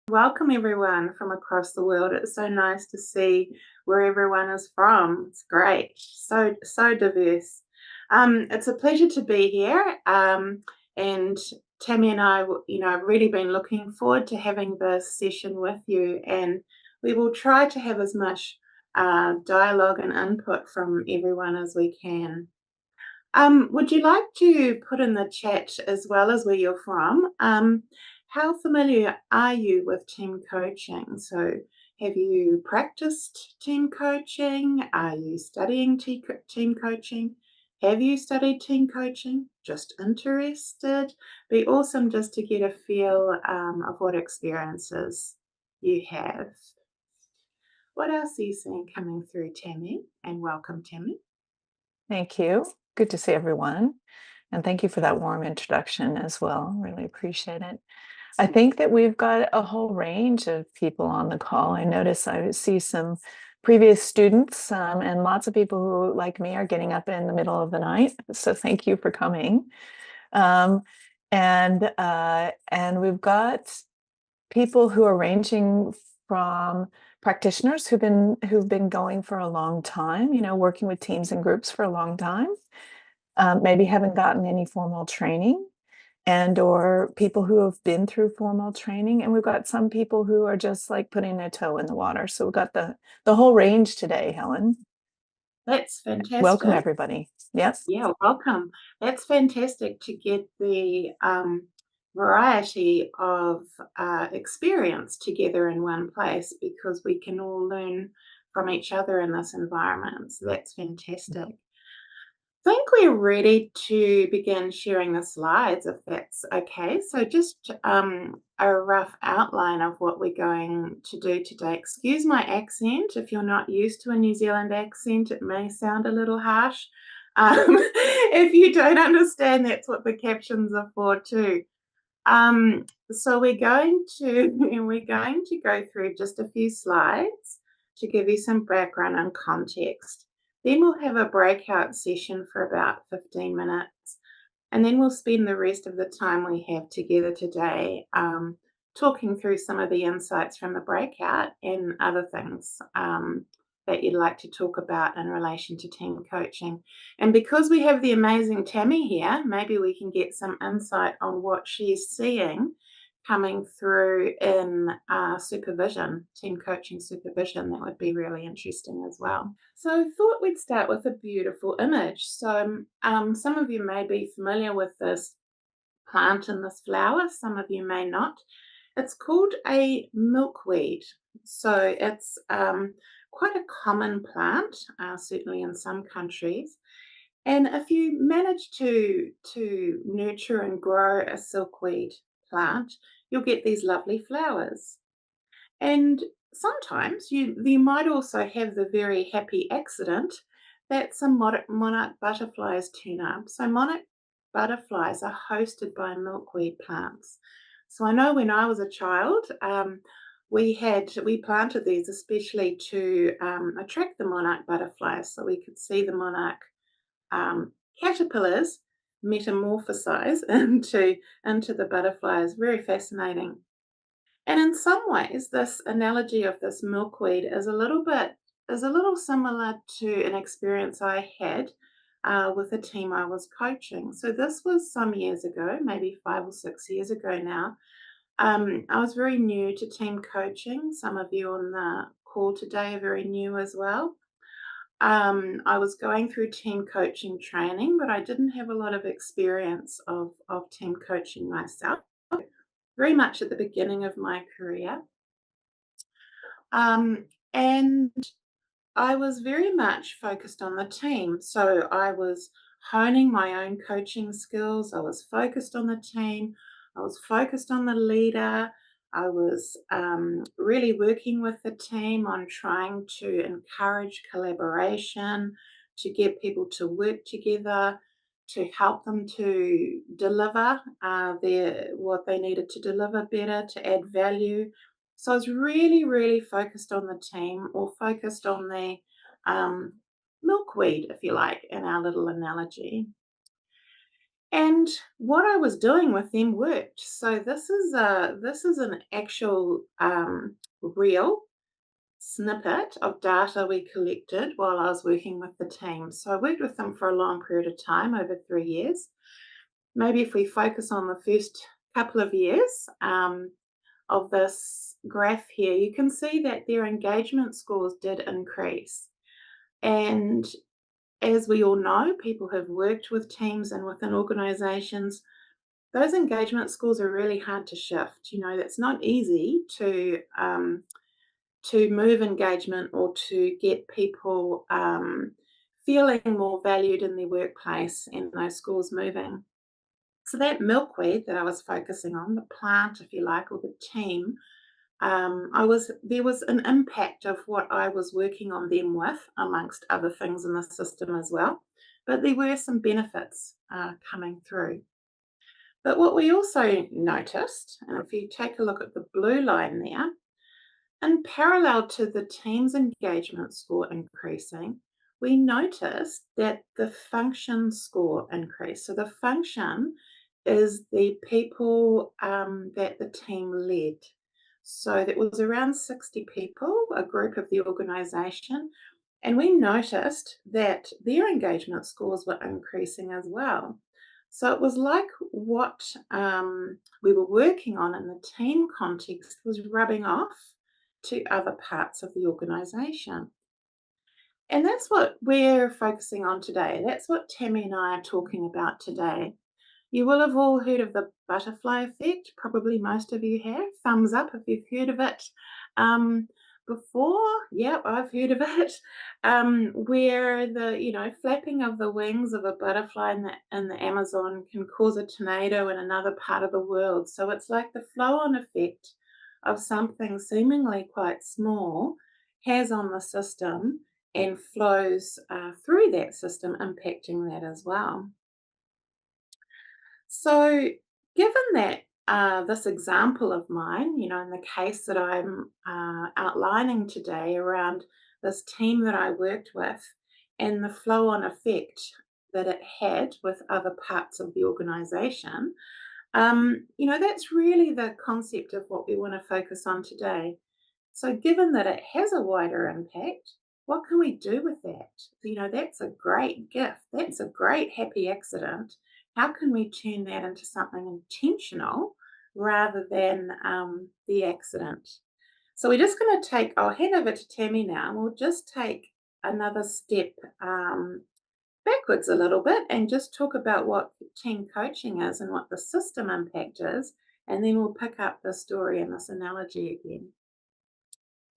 Welcome everyone from across the world. It's so nice to see where everyone is from. It's great. So diverse. It's a pleasure to be here. And Tammy and I, have really been looking forward to having this session with you, and we will try to have as much dialogue and input from everyone as we can. Would you like to put in the chat as well as where you're from? How familiar are you with team coaching? So, have you practiced team coaching? Are you studying team coaching? Have you studied team coaching? Just interested? Be awesome just to get a feel of what experiences you have. What else are you seeing coming through, Tammy? And welcome, Tammy. Thank you. Good to see everyone. And thank you for that warm introduction as well. Really appreciate it. I think that we've got a whole range of people on the call. I see some previous students and lots of people who, like me, are getting up in the middle of the night. So thank you for coming. Um, and we've got people who are ranging from practitioners who've been going for a long time, working with teams and groups for a long time, maybe haven't gotten any formal training, and or people who have been through formal training, and we've got some people who are just like putting their toe in the water. So we've got the whole range today, Helen. That's Welcome fantastic. everybody. Yes. Yeah, welcome. That's fantastic to get the variety of experience together in one place because we can all learn from each other in this environment. So that's fantastic. I think we're ready to begin sharing the slides if that's okay. So, just a rough outline of what we're going to do today. Excuse my accent. If you're not used to a New Zealand accent, it may sound a little harsh. If you don't understand, that's what the captions are for too. So we're going to go through just a few slides to give you some background and context. Then we'll have a breakout session for about 15 minutes, and then we'll spend the rest of the time we have together today talking through some of the insights from the breakout and other things that you'd like to talk about in relation to team coaching. And because we have the amazing Tammy here, maybe we can get some insight on what she's seeing coming through in supervision, team coaching supervision. That would be really interesting as well. So I thought we'd start with a beautiful image. So some of you may be familiar with this plant and this flower, some of you may not. It's called a milkweed. So it's quite a common plant, certainly in some countries. And if you manage to nurture and grow a silkweed plant, you'll get these lovely flowers. And sometimes you might also have the very happy accident that some monarch butterflies turn up. So monarch butterflies are hosted by milkweed plants. So I know when I was a child, we planted these especially to attract the monarch butterflies, so we could see the monarch caterpillars metamorphosize into the butterflies. Very fascinating. And in some ways, this analogy of this milkweed is a little similar to an experience I had with a team I was coaching. So this was some years ago, maybe 5 or 6 years ago now. I was very new to team coaching. Some of you on the call today are very new as well. I was going through team coaching training, but I didn't have a lot of experience of team coaching myself, very much at the beginning of my career. And I was very much focused on the team. So I was honing my own coaching skills. I was focused on the team. I was focused on the leader. I was really working with the team on trying to encourage collaboration, to get people to work together, to help them to deliver what they needed to deliver better, to add value. So I was really, really focused on the team, or focused on the milkweed, if you like, in our little analogy. And what I was doing with them worked. So this is an actual real snippet of data we collected while I was working with the team. So I worked with them for a long period of time, over 3 years. Maybe if we focus on the first couple of years of this graph here, you can see that their engagement scores did increase. And as we all know, people have worked with teams and within organizations, those engagement scores are really hard to shift. That's not easy to move engagement or to get people feeling more valued in their workplace and those scores moving. So that milkweed that I was focusing on, the plant, if you like, or the team, there was an impact of what I was working on them with, amongst other things in the system as well. But there were some benefits coming through. But what we also noticed, and if you take a look at the blue line there, in parallel to the team's engagement score increasing, we noticed that the function score increased. So the function is the people that the team led. So that was around 60 people, a group of the organisation, and we noticed that their engagement scores were increasing as well. So it was like what we were working on in the team context was rubbing off to other parts of the organisation. And that's what we're focusing on today. That's what Tammy and I are talking about today. You will have all heard of the butterfly effect. Probably most of you have. Thumbs up if you've heard of it um, before. Yep, I've heard of it. Where the flapping of the wings of a butterfly in the Amazon can cause a tornado in another part of the world. So it's like the flow-on effect of something seemingly quite small has on the system and flows through that system, impacting that as well. So, given that this example of mine, in the case that I'm outlining today around this team that I worked with and the flow on effect that it had with other parts of the organization, that's really the concept of what we want to focus on today. So, given that it has a wider impact, what can we do with that? That's a great gift. That's a great happy accident. How can we turn that into something intentional rather than the accident? So, we're just going to I'll hand over to Tammy now. We'll just take another step backwards a little bit and just talk about what team coaching is and what the system impact is. And then we'll pick up the story and this analogy again.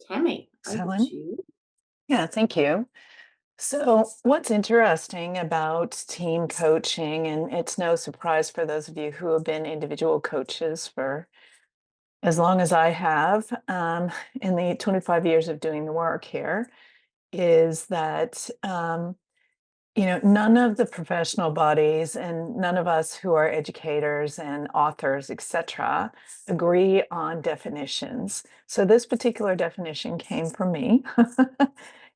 Tammy, Thanks, over Helen. to you. Yeah, thank you. So, what's interesting about team coaching, and it's no surprise for those of you who have been individual coaches for as long as I have, in the 25 years of doing the work here, is that none of the professional bodies and none of us who are educators and authors, etc., agree on definitions. So this particular definition came from me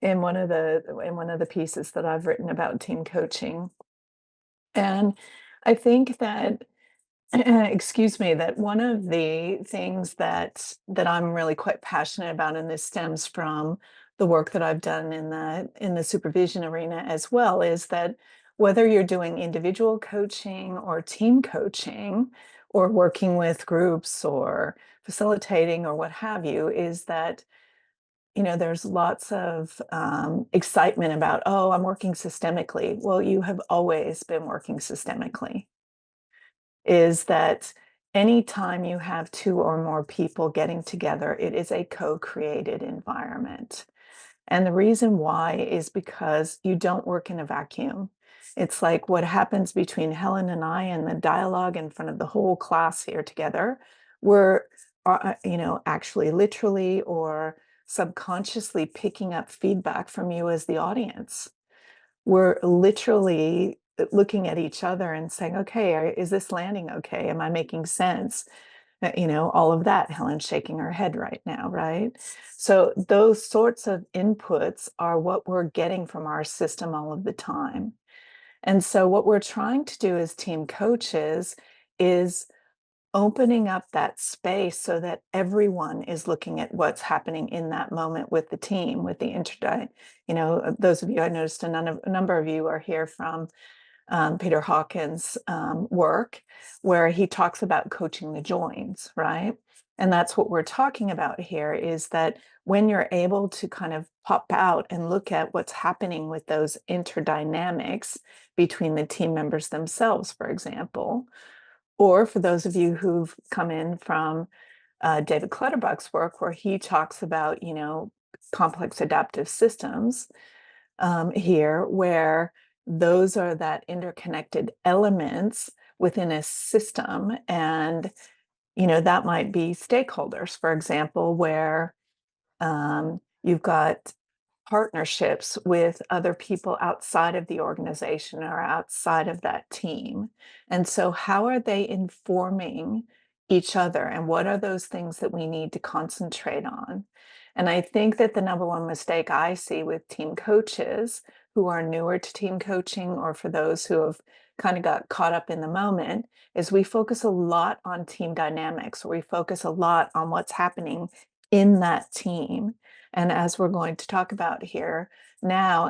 in one of the pieces that I've written about team coaching. And I think that excuse me, that one of the things that I'm really quite passionate about, and this stems from the work that I've done in the supervision arena as well, is that whether you're doing individual coaching or team coaching or working with groups or facilitating or what have you, is that there's lots of excitement about, oh, I'm working systemically. Well, you have always been working systemically. Is that anytime you have two or more people getting together, it is a co-created environment. And the reason why is because you don't work in a vacuum. It's like what happens between Helen and I and the dialogue in front of the whole class here together. We're, actually literally or subconsciously picking up feedback from you as the audience. We're literally looking at each other and saying, okay, is this landing okay? Am I making sense? All of that. Helen's shaking her head right now, right? So those sorts of inputs are what we're getting from our system all of the time. And so what we're trying to do as team coaches is opening up that space so that everyone is looking at what's happening in that moment with the team, with the those of you, I noticed a number of you are here from Peter Hawkins' work, where he talks about coaching the joins, right? And that's what we're talking about here, is that when you're able to kind of pop out and look at what's happening with those interdynamics between the team members themselves, for example, or for those of you who've come in from David Clutterbuck's work, where he talks about, complex adaptive systems, here, where those are that interconnected elements within a system. And, that might be stakeholders, for example, where you've got partnerships with other people outside of the organization or outside of that team. And so, how are they informing each other? And what are those things that we need to concentrate on? And I think that the number one mistake I see with team coaches who are newer to team coaching, or for those who have kind of got caught up in the moment, is we focus a lot on team dynamics, or we focus a lot on what's happening in that team. And as we're going to talk about here now,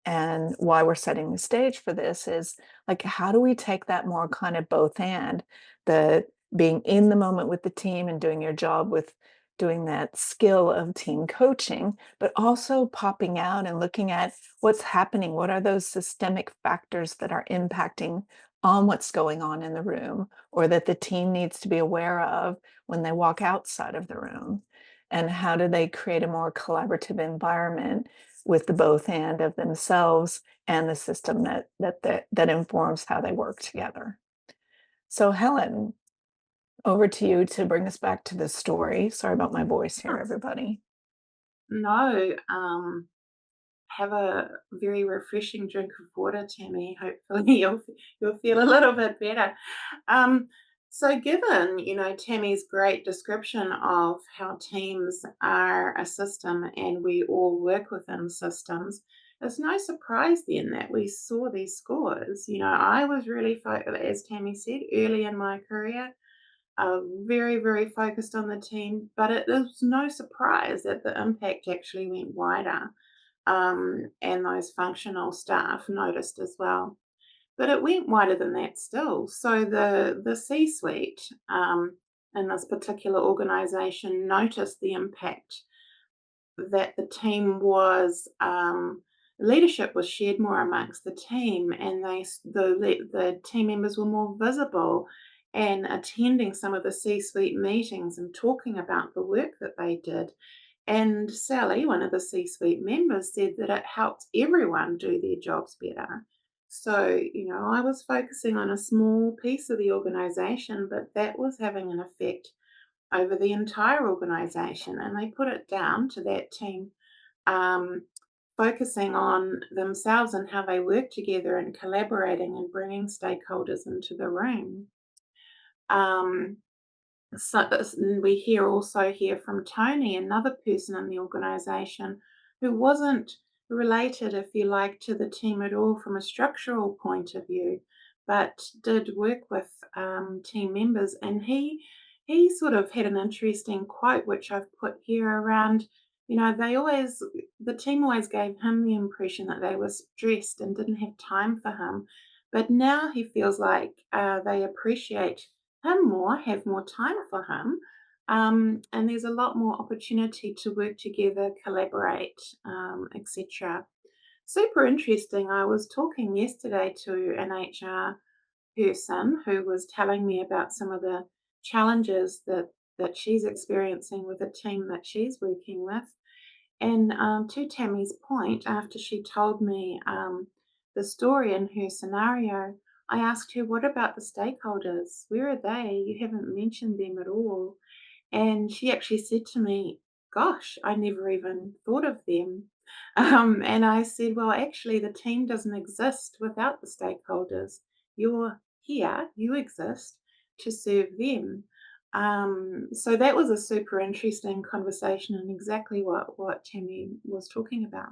and why we're setting the stage for this, is like, how do we take that more kind of both and the being in the moment with the team and doing your job with doing that skill of team coaching, but also popping out and looking at what's happening. What are those systemic factors that are impacting on what's going on in the room, or that the team needs to be aware of when they walk outside of the room? And how do they create a more collaborative environment with the both and of themselves and the system that informs how they work together? So, Helen, over to you to bring us back to the story. Sorry about my voice here, Huh. everybody. No, have a very refreshing drink of water, Tammy. Hopefully, you'll feel a little bit better. Um, so, given Tammy's great description of how teams are a system and we all work within systems, it's no surprise then that we saw these scores. I was really, as Tammy said, early in my career, very, very focused on the team, but it was no surprise that the impact actually went wider, and those functional staff noticed as well. But it went wider than that still. So the C-suite, in this particular organisation noticed the impact that the team was leadership was shared more amongst the team, and the team members were more visible and attending some of the C-suite meetings and talking about the work that they did. And Sally, one of the C-suite members, said that it helped everyone do their jobs better. So, I was focusing on a small piece of the organization, but that was having an effect over the entire organization. And they put it down to that team um, focusing on themselves and how they work together and collaborating and bringing stakeholders into the room. Um, we also hear from Tony, another person in the organisation who wasn't related, if you like, to the team at all from a structural point of view, but did work with team members. And he sort of had an interesting quote, which I've put here around. The team always gave him the impression that they were stressed and didn't have time for him. But now he feels like they appreciate him more, have more time for him. And there's a lot more opportunity to work together, collaborate, etc. Super interesting. I was talking yesterday to an HR person who was telling me about some of the challenges that she's experiencing with a team that she's working with. And to Tammy's point, after she told me the story in her scenario, I asked her, "What about the stakeholders? Where are they? You haven't mentioned them at all." And she actually said to me, "Gosh, I never even thought of them." And I said, "Well, actually, the team doesn't exist without the stakeholders. You're here, you exist to serve them." So that was a super interesting conversation and exactly what Tammy was talking about.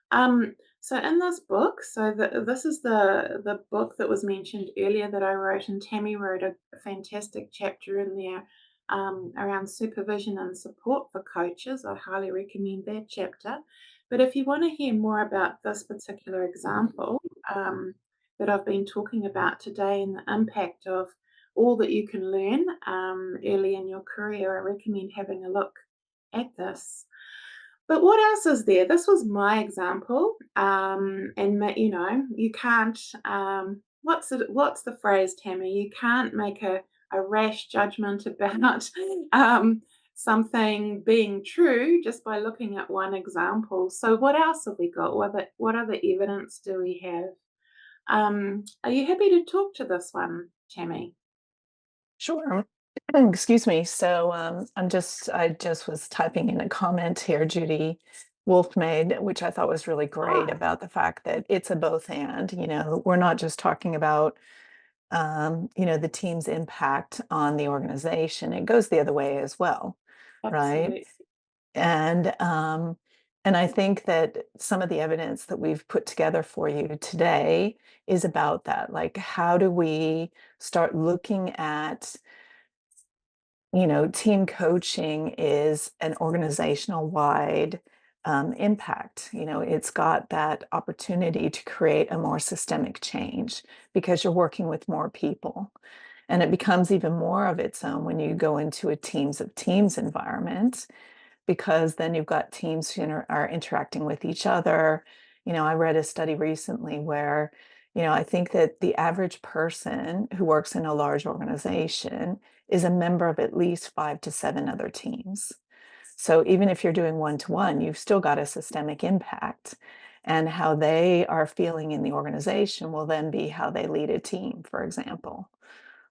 Um, So in this book, this is the book that was mentioned earlier that I wrote, and Tammy wrote a fantastic chapter in there around supervision and support for coaches. I highly recommend that chapter. But if you want to hear more about this particular example that I've been talking about today and the impact of all that you can learn early in your career, I recommend having a look at this. But what else is there? This was my example, you can't. What's the phrase, Tammy? You can't make a rash judgment about um, something being true just by looking at one example. So, what else have we got? What other evidence do we have? Are you happy to talk to this one, Tammy? Sure. Excuse me. So I just was typing in a comment here Judy Wolf made, which I thought was really great Ah, about the fact that it's a both and, we're not just talking about the team's impact on the organization. It goes the other way as well, right? absolutely. And and I think that some of the evidence that we've put together for you today is about that. Like, how do we start looking at, team coaching is an organizational wide impact. It's got that opportunity to create a more systemic change because you're working with more people. And it becomes even more of its own when you go into a teams of teams environment, because then you've got teams who are interacting with each other. I read a study recently where, I think that the average person who works in a large organization is a member of at least 5 to 7 other teams. So even if you're doing one to one, you've still got a systemic impact. And how they are feeling in the organization will then be how they lead a team, for example,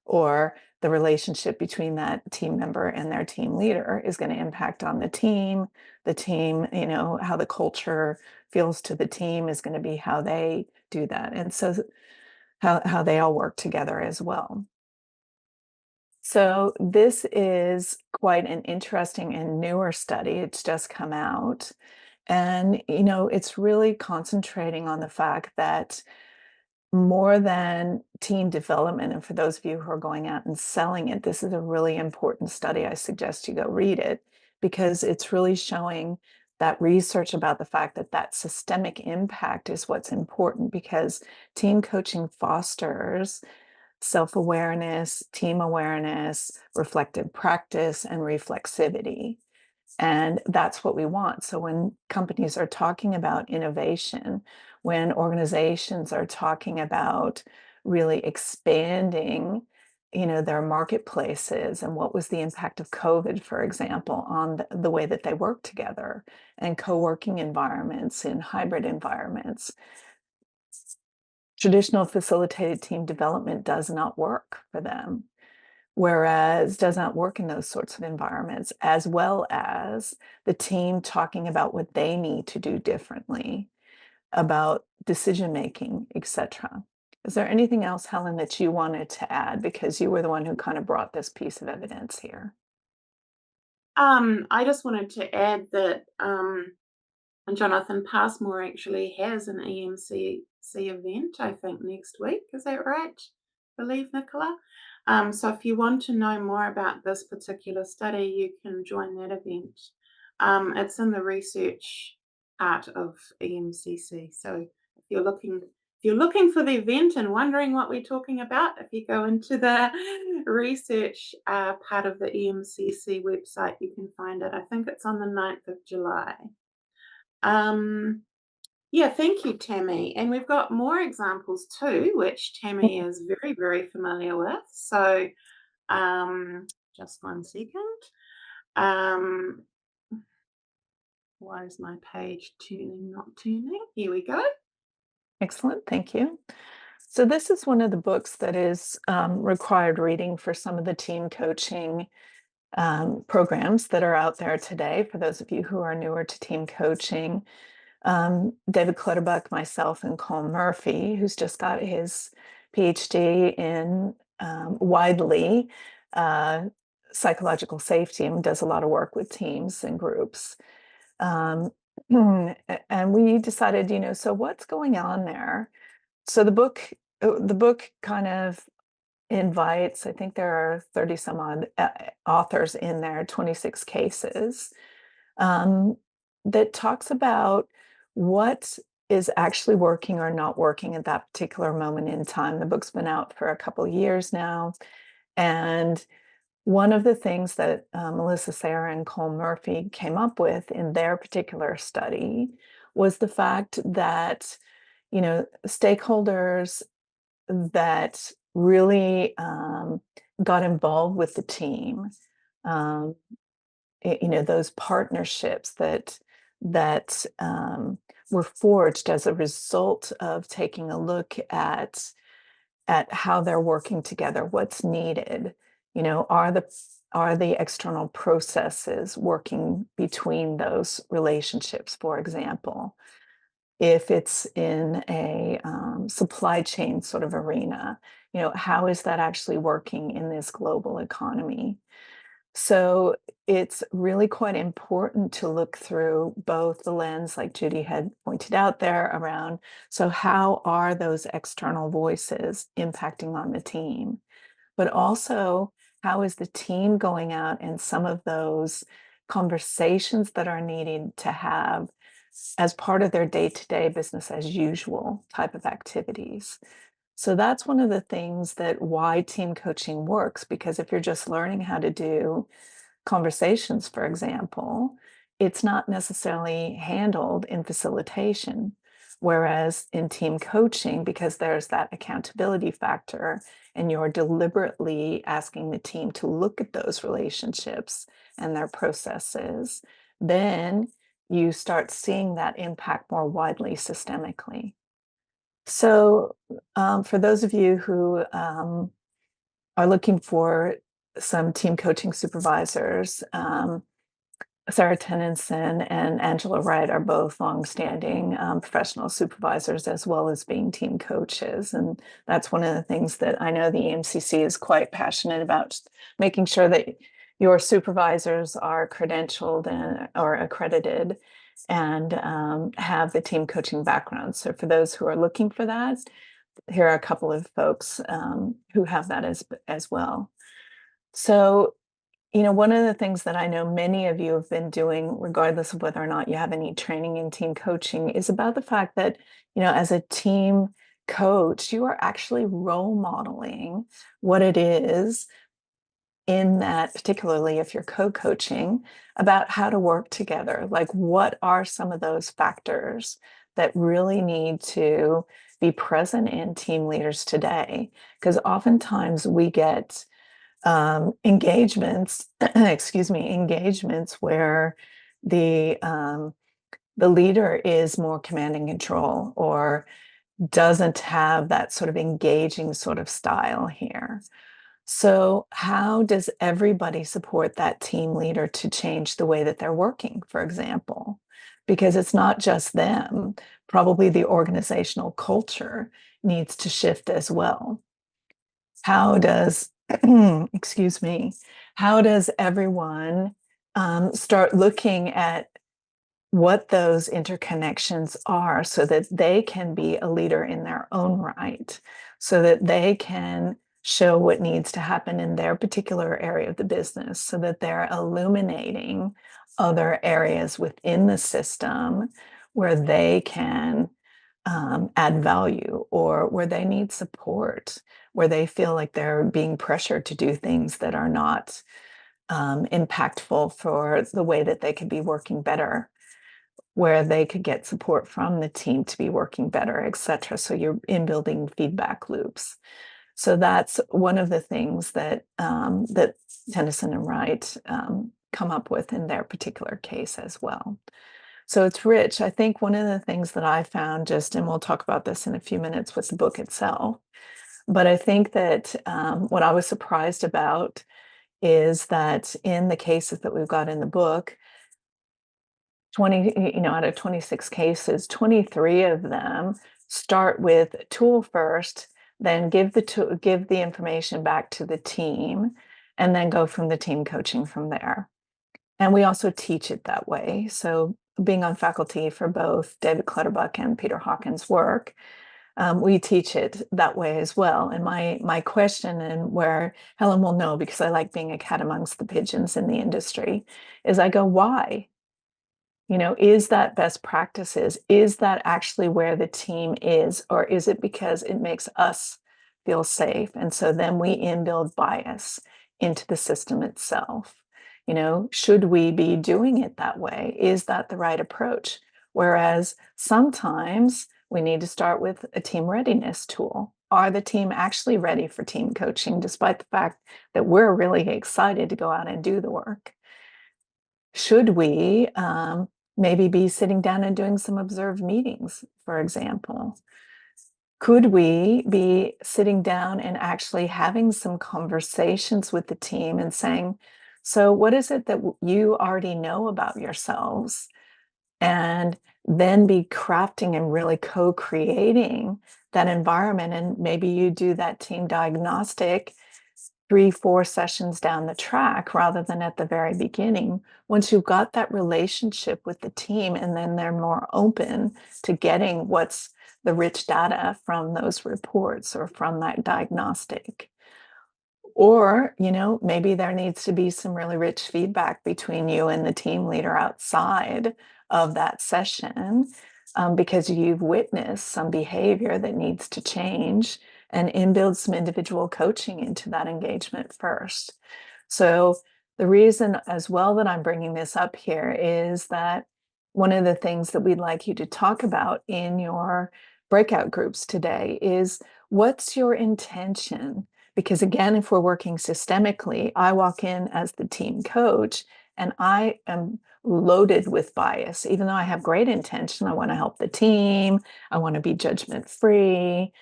or the relationship between that team member and their team leader is going to impact on the team, how the culture feels to the team is going to be how they do that. And so how they all work together as well. So this is quite an interesting and newer study. It's just come out. And, it's really concentrating on the fact that more than team development, and for those of you who are going out and selling it, this is a really important study. I suggest you go read it because it's really showing that research about the fact that that systemic impact is what's important, because team coaching fosters self-awareness, team awareness, reflective practice, and reflexivity. And that's what we want. So when companies are talking about innovation, when organizations are talking about really expanding, their marketplaces, and what was the impact of COVID, for example, on the way that they work together, and co-working environments and hybrid environments. Traditional facilitated team development does not work for them, whereas does not work in those sorts of environments, as well as the team talking about what they need to do differently, about decision making, etc. Is there anything else, Helen, that you wanted to add? Because you were the one who kind of brought this piece of evidence here. I just wanted to add that and Jonathan Passmore actually has an EMCC event, I think, next week. Is that right? I believe, Nicola. So if you want to know more about this particular study, you can join that event. It's in the research part of EMCC. So if you're looking for the event and wondering what we're talking about, if you go into the research part of the EMCC website, you can find it. I think it's on the 9th of July. Um, yeah, thank you, Tammy. And we've got more examples too, which Tammy is very, very familiar with. So just one second. Um, why is my page tuning not tuning? Here we go. Excellent, thank you. So this is one of the books that is required reading for some of the team coaching programs that are out there today. For those of you who are newer to team coaching, David Clutterbuck, myself, and Cole Murphy, who's just got his PhD in widely psychological safety and does a lot of work with teams and groups. Um, and we decided, so what's going on there? So the book kind of invites, I think there are 30 some odd authors in there, 26 cases, um, that talks about what is actually working or not working at that particular moment in time. The book's been out for a couple of years now. And one of the things that Melissa Sarah and Cole Murphy came up with in their particular study was the fact that, stakeholders that really got involved with the team, um, those partnerships that were forged as a result of taking a look at how they're working together, what's needed. Are the external processes working between those relationships, for example? If it's in a supply chain sort of arena, how is that actually working in this global economy? So it's really quite important to look through both the lens, like Judy had pointed out there, around, so how are those external voices impacting on the team? But also, how is the team going out and some of those conversations that are needed to have as part of their day-to-day business as usual type of activities? So that's one of the things that why team coaching works, because if you're just learning how to do conversations, for example, it's not necessarily handled in facilitation. Whereas in team coaching, because there's that accountability factor, and you're deliberately asking the team to look at those relationships and their processes, then you start seeing that impact more widely systemically. So, for those of you who are looking for some team coaching supervisors, Sarah Tennyson and Angela Wright are both longstanding professional supervisors as well as being team coaches. And that's one of the things that I know the EMCC is quite passionate about, making sure that your supervisors are credentialed or accredited and have the team coaching background. So for those who are looking for that, here are a couple of folks who have that as well. So, one of the things that I know many of you have been doing, regardless of whether or not you have any training in team coaching, is about the fact that, as a team coach, you are actually role modeling what it is in that, particularly if you're co-coaching, about how to work together. Like, what are some of those factors that really need to be present in team leaders today? Because oftentimes we get engagements, excuse me, engagements where the leader is more command and control or doesn't have that sort of engaging sort of style here. So, how does everybody support that team leader to change the way that they're working, for example? Because it's not just them, probably the organizational culture needs to shift as well. How does, excuse me, how does everyone start looking at what those interconnections are so that they can be a leader in their own right, so that they can show what needs to happen in their particular area of the business, so that they're illuminating other areas within the system where they can add value or where they need support, where they feel like they're being pressured to do things that are not impactful for the way that they could be working better, where they could get support from the team to be working better, et cetera. So you're in building feedback loops. So that's one of the things that Tennyson and Wright come up with in their particular case as well. So it's rich. I think one of the things that I found, and we'll talk about this in a few minutes with the book itself, but I think that what I was surprised about is that in the cases that we've got in the book, 20, out of 26 cases, 23 of them start with tool first, then give the information back to the team, and then go from the team coaching from there. And we also teach it that way. So being on faculty for both David Clutterbuck and Peter Hawkins' work, we teach it that way as well. And my question, and where Helen will know because I like being a cat amongst the pigeons in the industry, is I go, why? Is that best practices? Is that actually where the team is? Or is it because it makes us feel safe? And so then we inbuild bias into the system itself. Should we be doing it that way? Is that the right approach? Whereas sometimes we need to start with a team readiness tool. Are the team actually ready for team coaching, despite the fact that we're really excited to go out and do the work? Should we maybe be sitting down and doing some observed meetings, for example? Could we be sitting down and actually having some conversations with the team and saying, so what is it that you already know about yourselves? And then be crafting and really co-creating that environment. And maybe you do that team diagnostic 3, 4 sessions down the track rather than at the very beginning. Once you've got that relationship with the team, and then they're more open to getting what's the rich data from those reports or from that diagnostic. Or, maybe there needs to be some really rich feedback between you and the team leader outside of that session, because you've witnessed some behavior that needs to change, and inbuild some individual coaching into that engagement first. So the reason as well that I'm bringing this up here is that one of the things that we'd like you to talk about in your breakout groups today is, what's your intention? Because again, if we're working systemically, I walk in as the team coach and I am loaded with bias. Even though I have great intention, I want to help the team, I want to be judgment free.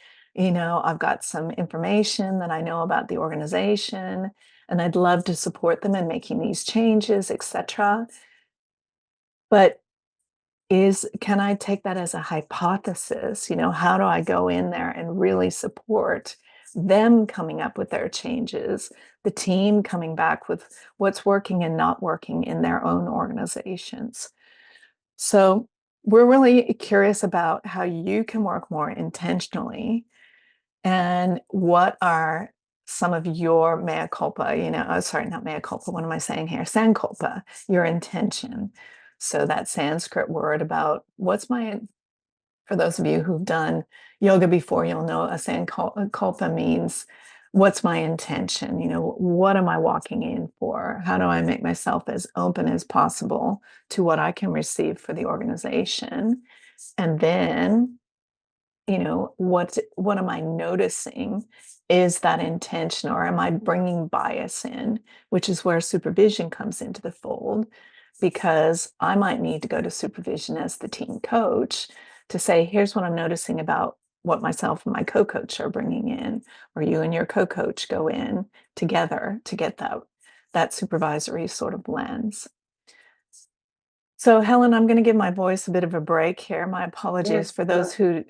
I've got some information that I know about the organization, and I'd love to support them in making these changes, etc. But can I take that as a hypothesis? How do I go in there and really support them coming up with their changes, the team coming back with what's working and not working in their own organizations? So we're really curious about how you can work more intentionally, and what are some of your mea culpa, sorry, not mea culpa, what am I saying here? Sankalpa, your intention. So that Sanskrit word about for those of you who've done yoga before, you'll know a sankalpa means, what's my intention? What am I walking in for? How do I make myself as open as possible to what I can receive for the organization? And then, what am I noticing is that intention, or am I bringing bias in, which is where supervision comes into the fold, because I might need to go to supervision as the team coach to say, here's what I'm noticing about what myself and my co-coach are bringing in, or you and your co-coach go in together to get that supervisory sort of lens. So Helen, I'm going to give my voice a bit of a break here. My apologies for those who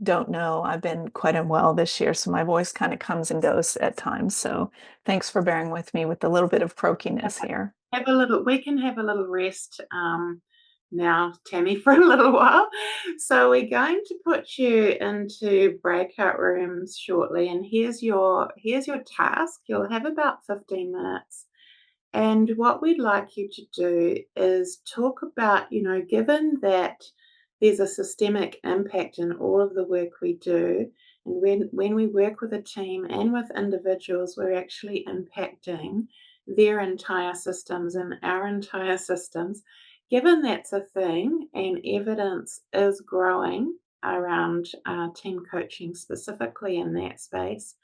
don't know. I've been quite unwell this year, so my voice kind of comes and goes at times. So thanks for bearing with me with a little bit of croakiness here. We can have a little rest now, Tammy, for a little while. So we're going to put you into breakout rooms shortly, and here's your task. You'll have about 15 minutes. And what we'd like you to do is talk about, given that there's a systemic impact in all of the work we do, and when we work with a team and with individuals, we're actually impacting their entire systems and our entire systems. Given that's a thing and evidence is growing around team coaching specifically in that space,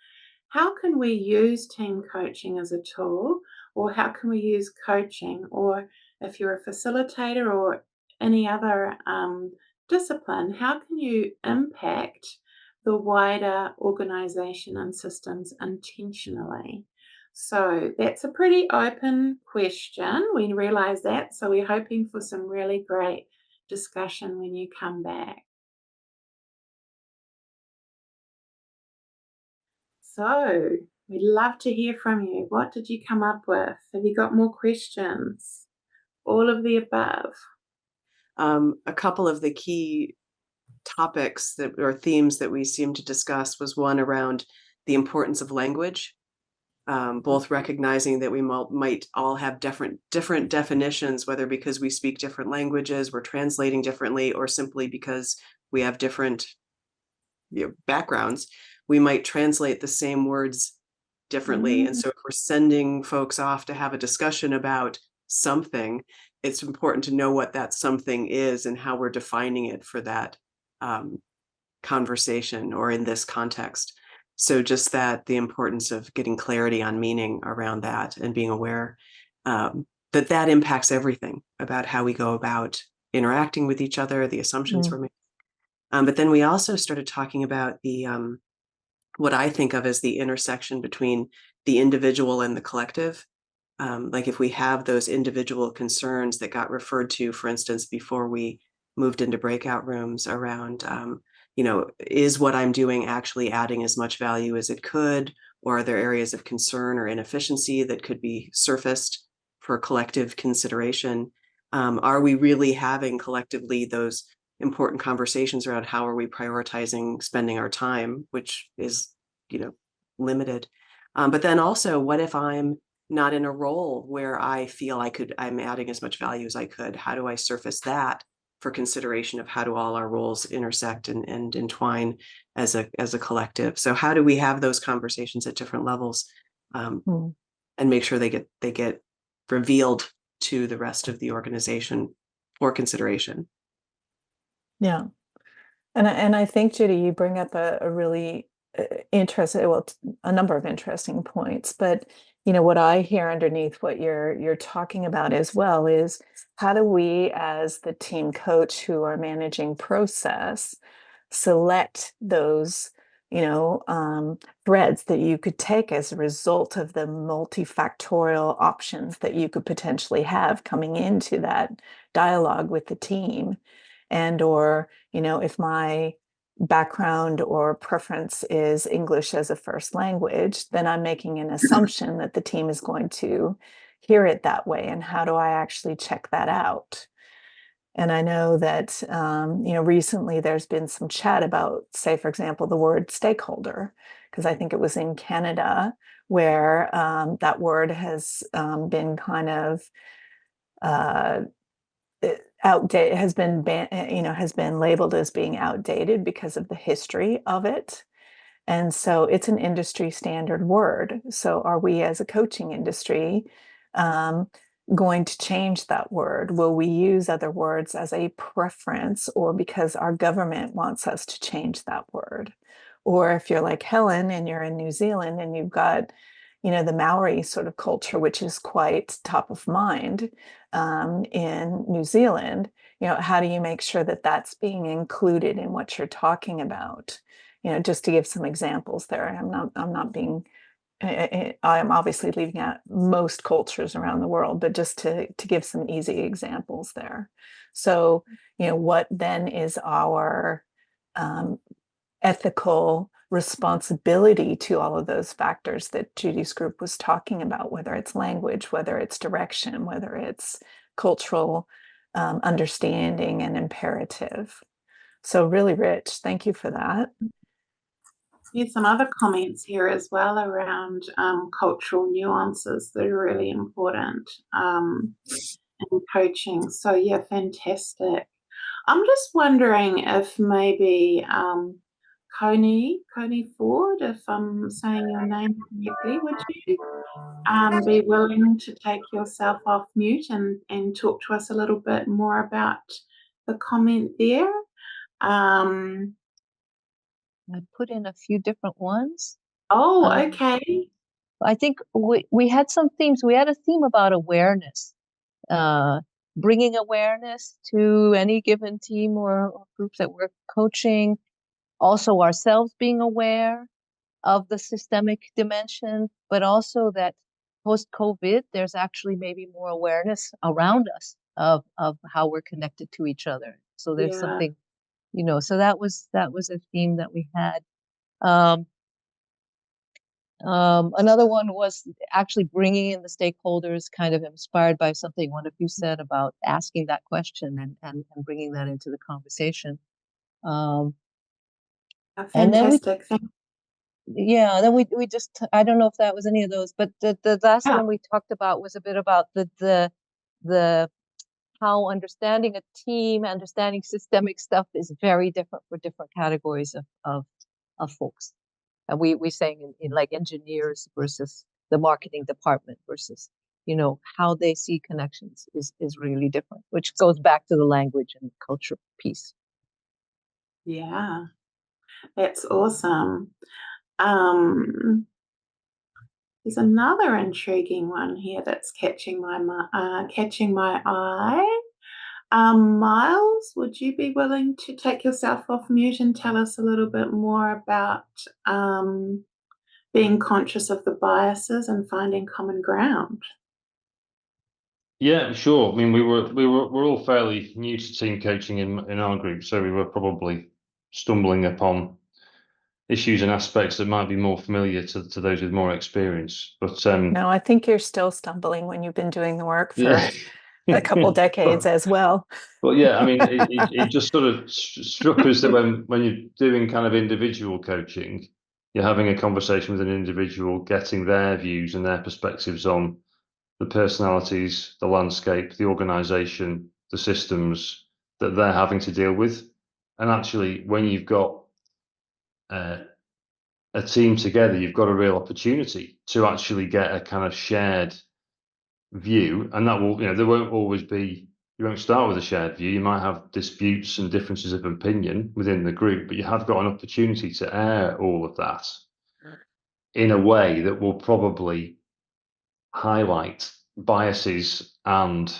how can we use team coaching as a tool, or how can we use coaching, or if you're a facilitator or any other discipline, how can you impact the wider organization and systems intentionally? So that's a pretty open question. We realize that. So we're hoping for some really great discussion when you come back. So we'd love to hear from you. What did you come up with? Have you got more questions? All of the above. A couple of the key topics that or themes that we seem to discuss was one around the importance of language, both recognizing that we might all have different definitions, whether because we speak different languages, we're translating differently, or simply because we have different backgrounds. We might translate the same words differently. And Mm, so if we're sending folks off to have a discussion about something, it's important to know what that something is and how we're defining it for that um, conversation or in this context. So just that the importance of getting clarity on meaning around that and being aware that that impacts everything about how we go about interacting with each other, the assumptions Mm. we're making. But then we also started talking about the what I think of as the intersection between the individual and the collective. Like if we have those individual concerns that got referred to, for instance, before we moved into breakout rooms around, is what I'm doing actually adding as much value as it could? Or are there areas of concern or inefficiency that could be surfaced for collective consideration? Are we really having collectively those important conversations around how are we prioritizing spending our time, which is, limited. But then also, what if I'm not in a role where I feel I'm adding as much value as I could? How do I surface that for consideration of how do all our roles intersect and entwine as a collective? So how do we have those conversations at different levels Mm. and make sure they get revealed to the rest of the organization for consideration? Yeah. And I think, Judy, you bring up a really interesting, well, a number of interesting points. But what I hear underneath what you're talking about as well is how do we, as the team coach who are managing process, select those threads that you could take as a result of the multifactorial options that you could potentially have coming into that dialogue with the team, and or if my background or preference is English as a first language, then I'm making an assumption that the team is going to hear it that way. And how do I actually check that out? And I know that, recently there's been some chat about, say, for example, the word stakeholder, because I think it was in Canada where that word has been kind of uh, outdated, has been labeled as being outdated because of the history of it. And so it's an industry standard word. So are we as a coaching industry um, going to change that word? Will we use other words as a preference or because our government wants us to change that word? Or if you're like Helen and you're in New Zealand and you've got, the Maori sort of culture, which is quite top of mind in New Zealand, how do you make sure that that's being included in what you're talking about? Just to give some examples there. I'm not being, I'm obviously leaving out most cultures around the world, but just to give some easy examples there. So, what then is our um, ethical responsibility to all of those factors that Judy's group was talking about, whether it's language, whether it's direction, whether it's cultural understanding and imperative. So really rich. Thank you for that. Here's some other comments here as well around cultural nuances that are really important in coaching. So, yeah, fantastic. I'm just wondering if maybe Coney Ford, if I'm saying your name correctly, would you be willing to take yourself off mute and talk to us a little bit more about the comment there? Um, I put in a few different ones. oh, Um, okay. I think we had some themes. We had a theme about awareness, uh, bringing awareness to any given team or groups that we're coaching. Also, ourselves being aware of the systemic dimension, but also that post-COVID, there's actually maybe more awareness around us of how we're connected to each other. So there's Yeah. something, so that was a theme that we had. Um, Another one was actually bringing in the stakeholders, kind of inspired by something one of you said about asking that question and bringing that into the conversation. And then Fantastic. then we just, I don't know if that was any of those, but the last Yeah. one we talked about was a bit about the how understanding a team, understanding systemic stuff is very different for different categories of folks. And we saying in like engineers versus the marketing department versus, how they see connections is really different, which goes back to the language and culture piece. Yeah, that's awesome. Um, there's another intriguing one here that's catching my eye. Miles, would you be willing to take yourself off mute and tell us a little bit more about being conscious of the biases and finding common ground? Yeah, sure. I mean, we're all fairly new to team coaching in our group, so we were probably stumbling upon issues and aspects that might be more familiar to those with more experience. But No, I think you're still stumbling when you've been doing the work for yeah, a couple decades as well. Well, yeah, I mean, it just sort of struck us that when you're doing kind of individual coaching, you're having a conversation with an individual, getting their views and their perspectives on the personalities, the landscape, the organization, the systems that they're having to deal with. And actually, when you've got a team together, you've got a real opportunity to actually get a kind of shared view. And that will, there won't always be, you won't start with a shared view. You might have disputes and differences of opinion within the group, but you have got an opportunity to air all of that in a way that will probably highlight biases and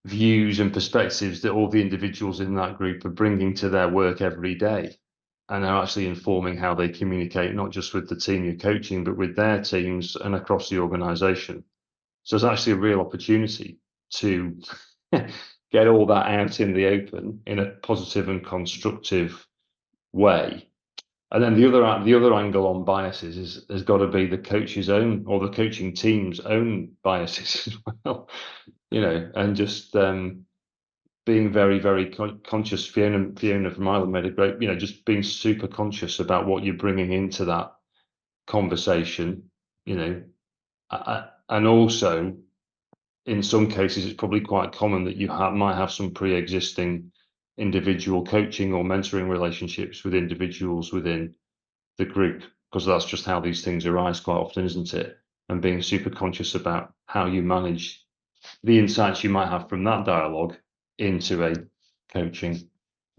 views and perspectives that all the individuals in that group are bringing to their work every day, and are actually informing how they communicate, not just with the team you're coaching, but with their teams and across the organization. So it's actually a real opportunity to get all that out in the open in a positive and constructive way. And then the other angle on biases has got to be the coach's own, or the coaching team's own biases as well, and just being very, very conscious. Fiona from Ireland made a great, just being super conscious about what you're bringing into that conversation, and also in some cases it's probably quite common that you might have some pre-existing individual coaching or mentoring relationships with individuals within the group, because that's just how these things arise quite often, isn't it? And being super conscious about how you manage the insights you might have from that dialogue into a coaching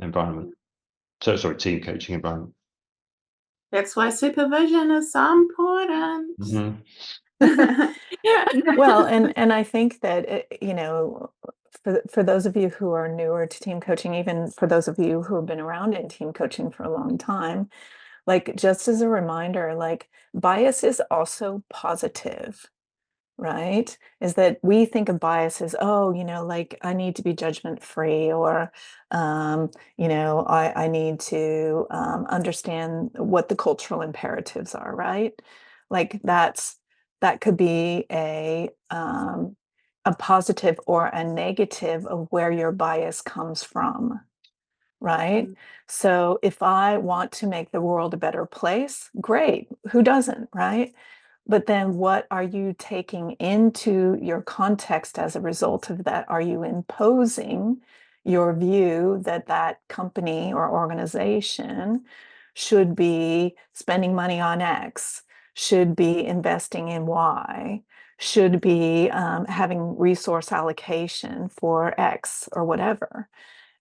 environment. Team coaching environment. That's why supervision is so important. Mm-hmm. Well, and I think that, for those of you who are newer to team coaching, even for those of you who have been around in team coaching for a long time, like, just as a reminder, like, bias is also positive, right? Is that we think of bias as, oh, like, I need to be judgment free, or, I need to understand what the cultural imperatives are, right? Like, that could be a positive or a negative of where your bias comes from, right? So if I want to make the world a better place, great. Who doesn't, right? But then what are you taking into your context as a result of that? Are you imposing your view that that company or organization should be spending money on X, should be investing in Y, should be having resource allocation for X or whatever?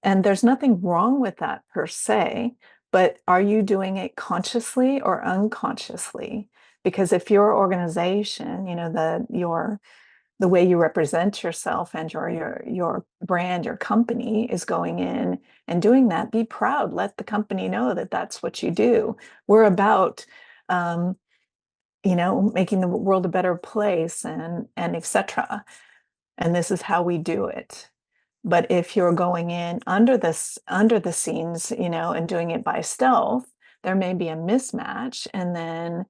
And there's nothing wrong with that per se, but are you doing it consciously or unconsciously? Because if your organization, the way you represent yourself and your brand, your company is going in and doing that, be proud. Let the company know that that's what you do. We're about, making the world a better place, and etc. And this is how we do it. But if you're going in under the scenes, and doing it by stealth, there may be a mismatch, and then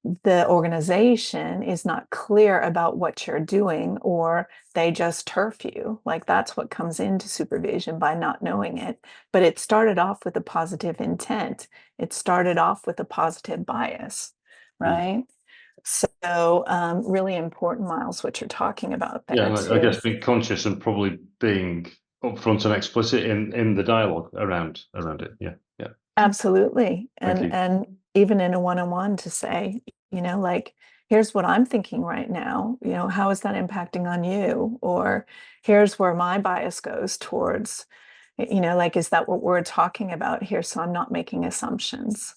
the organization is not clear about what you're doing, or they just turf you. Like, that's what comes into supervision by not knowing it. But it started off with a positive intent. It started off with a positive bias, right? So really important, Miles, what you're talking about there. Yeah, I guess being conscious and probably being upfront and explicit in the dialogue around it. Yeah, yeah. Absolutely. Thank you. And even in a one-on-one to say, like, here's what I'm thinking right now, how is that impacting on you? Or here's where my bias goes towards, like, is that what we're talking about here? So I'm not making assumptions.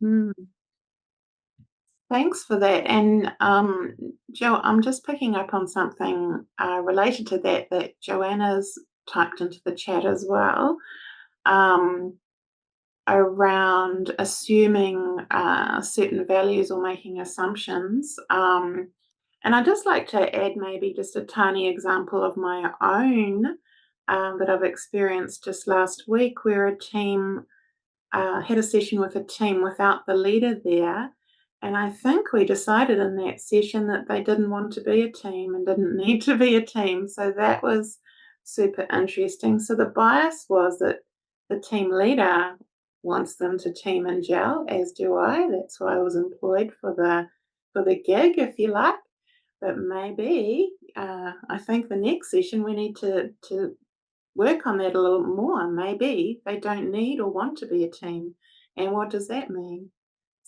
Mm. Thanks for that. And Joe, I'm just picking up on something related to that Joanna's typed into the chat as well, around assuming certain values or making assumptions. And I'd just like to add maybe just a tiny example of my own that I've experienced just last week, where a team had a session with a team without the leader there. And I think we decided in that session that they didn't want to be a team and didn't need to be a team. So that was super interesting. So the bias was that the team leader wants them to team and gel, as do I. That's why I was employed for the gig, if you like. But maybe I think the next session we need to work on that a little more. Maybe they don't need or want to be a team. And what does that mean?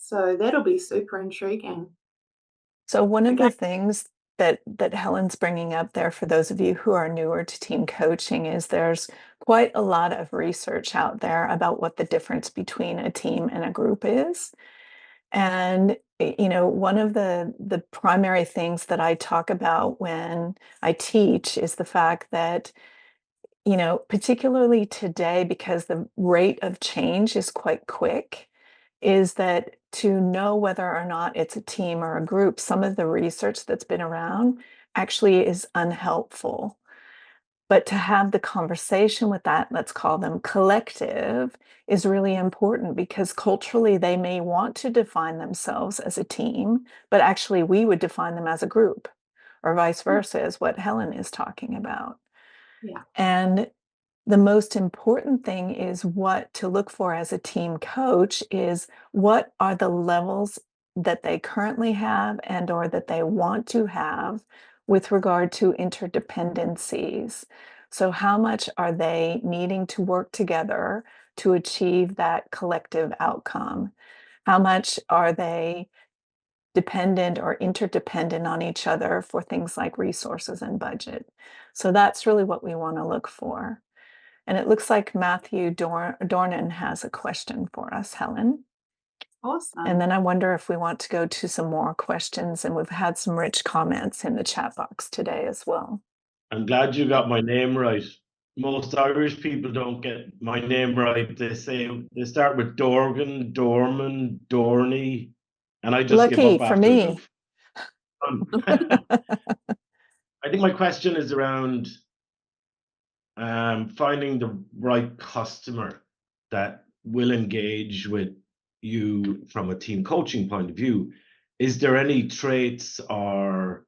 So that'll be super intriguing. So one of the Okay. things that Helen's bringing up there, for those of you who are newer to team coaching, is there's quite a lot of research out there about what the difference between a team and a group is. And one of the primary things that I talk about when I teach is the fact that, particularly today, because the rate of change is quite quick, is that to know whether or not it's a team or a group, some of the research that's been around actually is unhelpful. But to have the conversation with that, let's call them collective, is really important, because culturally they may want to define themselves as a team, but actually we would define them as a group, or vice versa, is what Helen is talking about. Yeah. And the most important thing is what to look for as a team coach is what are the levels that they currently have and or that they want to have with regard to interdependencies. So how much are they needing to work together to achieve that collective outcome? How much are they dependent or interdependent on each other for things like resources and budget? So that's really what we want to look for. And it looks like Matthew Dornan has a question for us, Helen. Awesome. And then I wonder if we want to go to some more questions, and we've had some rich comments in the chat box today as well. I'm glad you got my name right. Most Irish people don't get my name right. They start with Dorgan, Dorman, Dorney, and I just give Lucky up for after me. I think my question is around finding the right customer that will engage with you from a team coaching point of view. Is there any traits or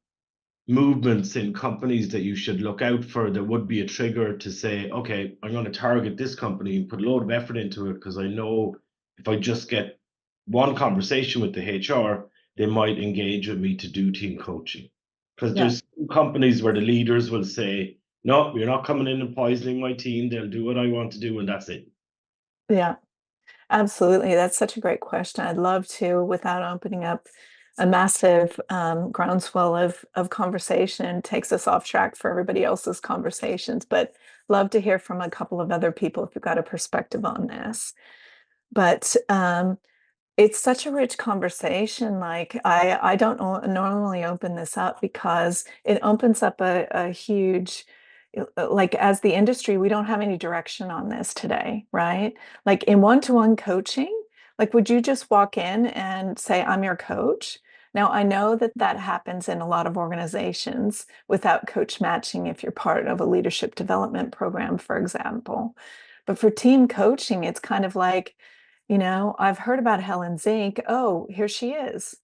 movements in companies that you should look out for that would be a trigger to say, okay, I'm going to target this company and put a load of effort into it, because I know if I just get one conversation with the HR, they might engage with me to do team coaching? Because there's some companies where the leaders will say, no, you're not coming in and poisoning my team. They'll do what I want to do, and that's it. Yeah, absolutely. That's such a great question. I'd love to, without opening up a massive groundswell of conversation, takes us off track for everybody else's conversations, but love to hear from a couple of other people if you've got a perspective on this. But it's such a rich conversation. Like, I don't normally open this up because it opens up a huge, like, as the industry, we don't have any direction on this today, right? Like in one-to-one coaching, like, would you just walk in and say, I'm your coach? Now, I know that that happens in a lot of organizations without coach matching if you're part of a leadership development program, for example. But for team coaching, it's kind of like, You know, I've heard about Helen Zink. Oh, here she is,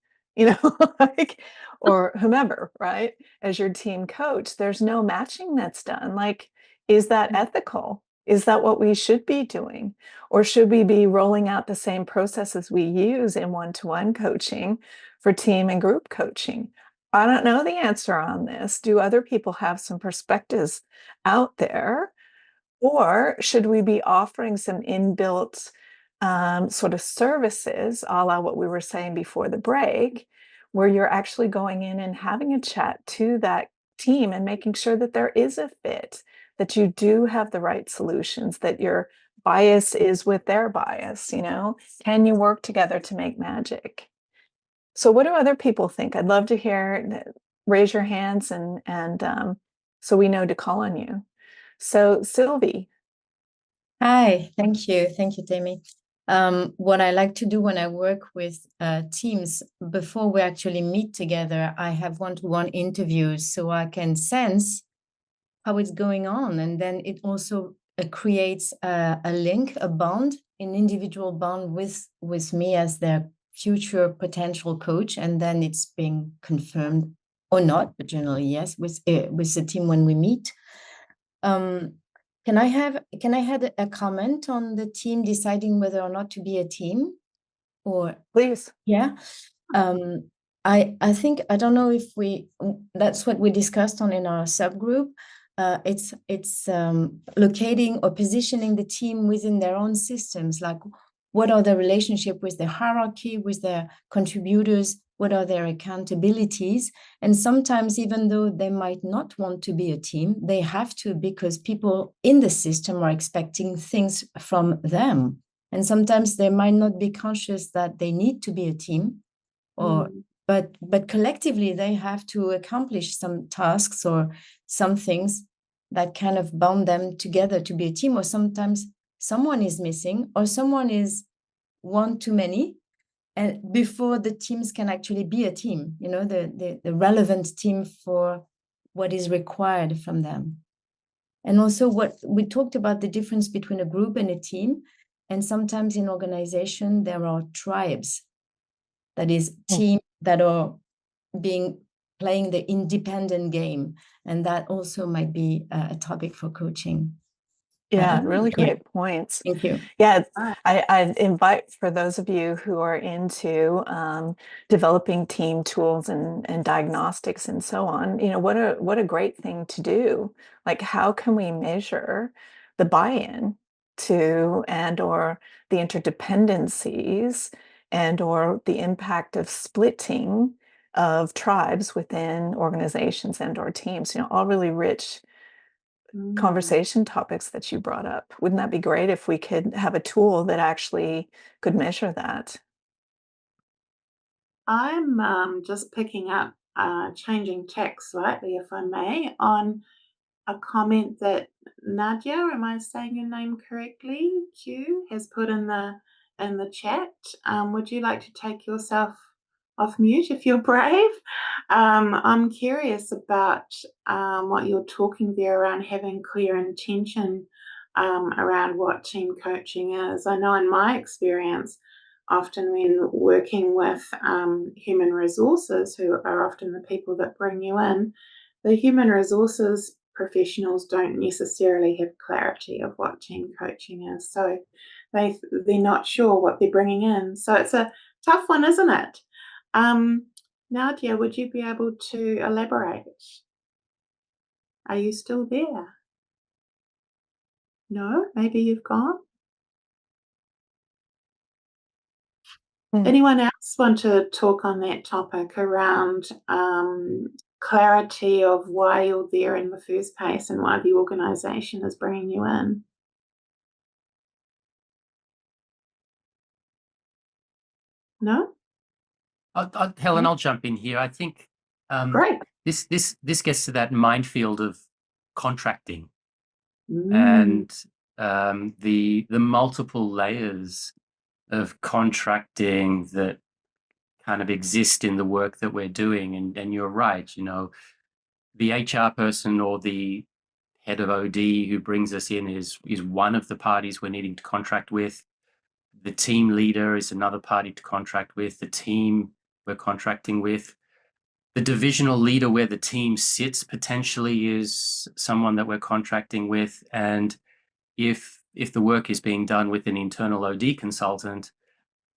like, or whomever, right? As your team coach, there's no matching that's done. Like, is that ethical? Is that what we should be doing? Or should we be rolling out the same processes we use in one-to-one coaching for team and group coaching? I don't know the answer on this. Do other people have some perspectives out there? Or should we be offering some inbuilt sort of services, a la what we were saying before the break, where you're actually going in and having a chat to that team and making sure that there is a fit, that you do have the right solutions, that your bias is with their bias, Can you work together to make magic? So what do other people think? I'd love to hear, raise your hands and so we know to call on you. So Sylvie. Hi, thank you. Thank you, Tammy. What I like to do when I work with teams, before we actually meet together, I have one-to-one interviews so I can sense how it's going on. And then it also creates a link, a bond, an individual bond with me as their future potential coach. And then it's being confirmed or not, but generally, yes, with the team when we meet. Can I have a comment on the team deciding whether or not to be a team? Or Please. yeah. I think, I don't know if that's what we discussed in our subgroup. It's locating or positioning the team within their own systems, like what are the relationship with the hierarchy, with their contributors, what are their accountabilities. And sometimes, even though they might not want to be a team, they have to, because people in the system are expecting things from them. And sometimes they might not be conscious that they need to be a team, but collectively they have to accomplish some tasks or some things that kind of bound them together to be a team. Or sometimes someone is missing, or someone is one too many, and before the teams can actually be a team, the relevant team for what is required from them. And also, what we talked about, the difference between a group and a team. And sometimes in organization, there are tribes, that is team that are playing the independent game. And that also might be a topic for coaching. Yeah, really great points. Thank you. Yeah, I invite, for those of you who are into developing team tools and diagnostics and so on, what a great thing to do. Like, how can we measure the buy-in to or the interdependencies or the impact of splitting of tribes within organizations and or teams, all really rich conversation topics that you brought up. Wouldn't that be great if we could have a tool that actually could measure that? I'm just picking up, changing tack slightly, if I may, on a comment that Nadia, am I saying your name correctly? Q has put in the chat. Would you like to take yourself off mute if you're brave? I'm curious about what you're talking there around having clear intention around what team coaching is. I know in my experience, often when working with human resources, who are often the people that bring you in, the human resources professionals don't necessarily have clarity of what team coaching is. So they're not sure what they're bringing in. So it's a tough one, isn't it? Nadia, would you be able to elaborate? Are you still there? No? Maybe you've gone? Anyone else want to talk on that topic around clarity of why you're there in the first place and why the organisation is bringing you in? No? Helen, I'll jump in here. I think Great. this gets to that minefield of contracting and the multiple layers of contracting that kind of exist in the work that we're doing. And you're right, the HR person or the head of OD who brings us in is one of the parties we're needing to contract with. The team leader is another party to contract with. The team we're contracting with. The divisional leader where the team sits potentially is someone that we're contracting with. And if the work is being done with an internal OD consultant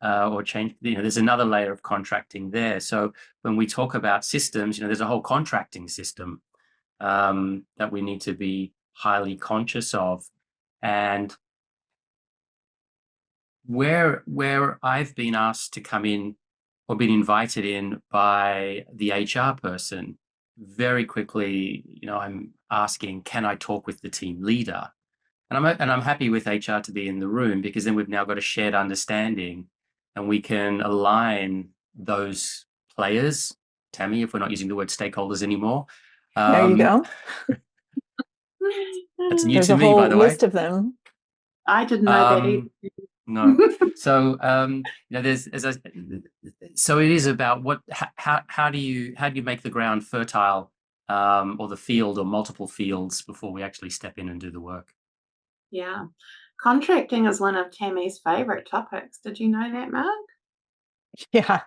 or change, there's another layer of contracting there. So when we talk about systems, there's a whole contracting system that we need to be highly conscious of. And where I've been asked to come in or been invited in by the HR person, very quickly, I'm asking, can I talk with the team leader? And I'm happy with HR to be in the room, because then we've now got a shared understanding and we can align those players, Tammy, if we're not using the word stakeholders anymore. There you go. That's new There's to a me, whole by the way. list of them. I didn't know that either. No. So so it is about how do you make the ground fertile, or the field or multiple fields before we actually step in and do the work. Yeah. Contracting is one of Tammy's favorite topics. Did you know that, Mark? Yeah.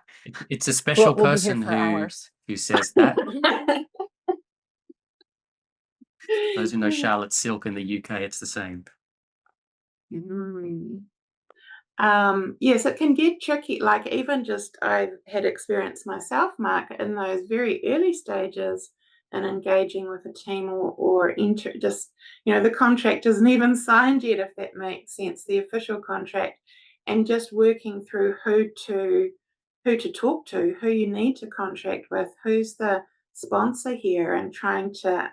It's a special We'll be here person for hours. who says that. Those who know Charlotte Silk in the UK, it's the same. Yes, it can get tricky. Like, even just I've had experience myself, Mark, in those very early stages and engaging with a team or just, the contract isn't even signed yet, if that makes sense, the official contract, and just working through who to talk to, who you need to contract with, who's the sponsor here, and trying to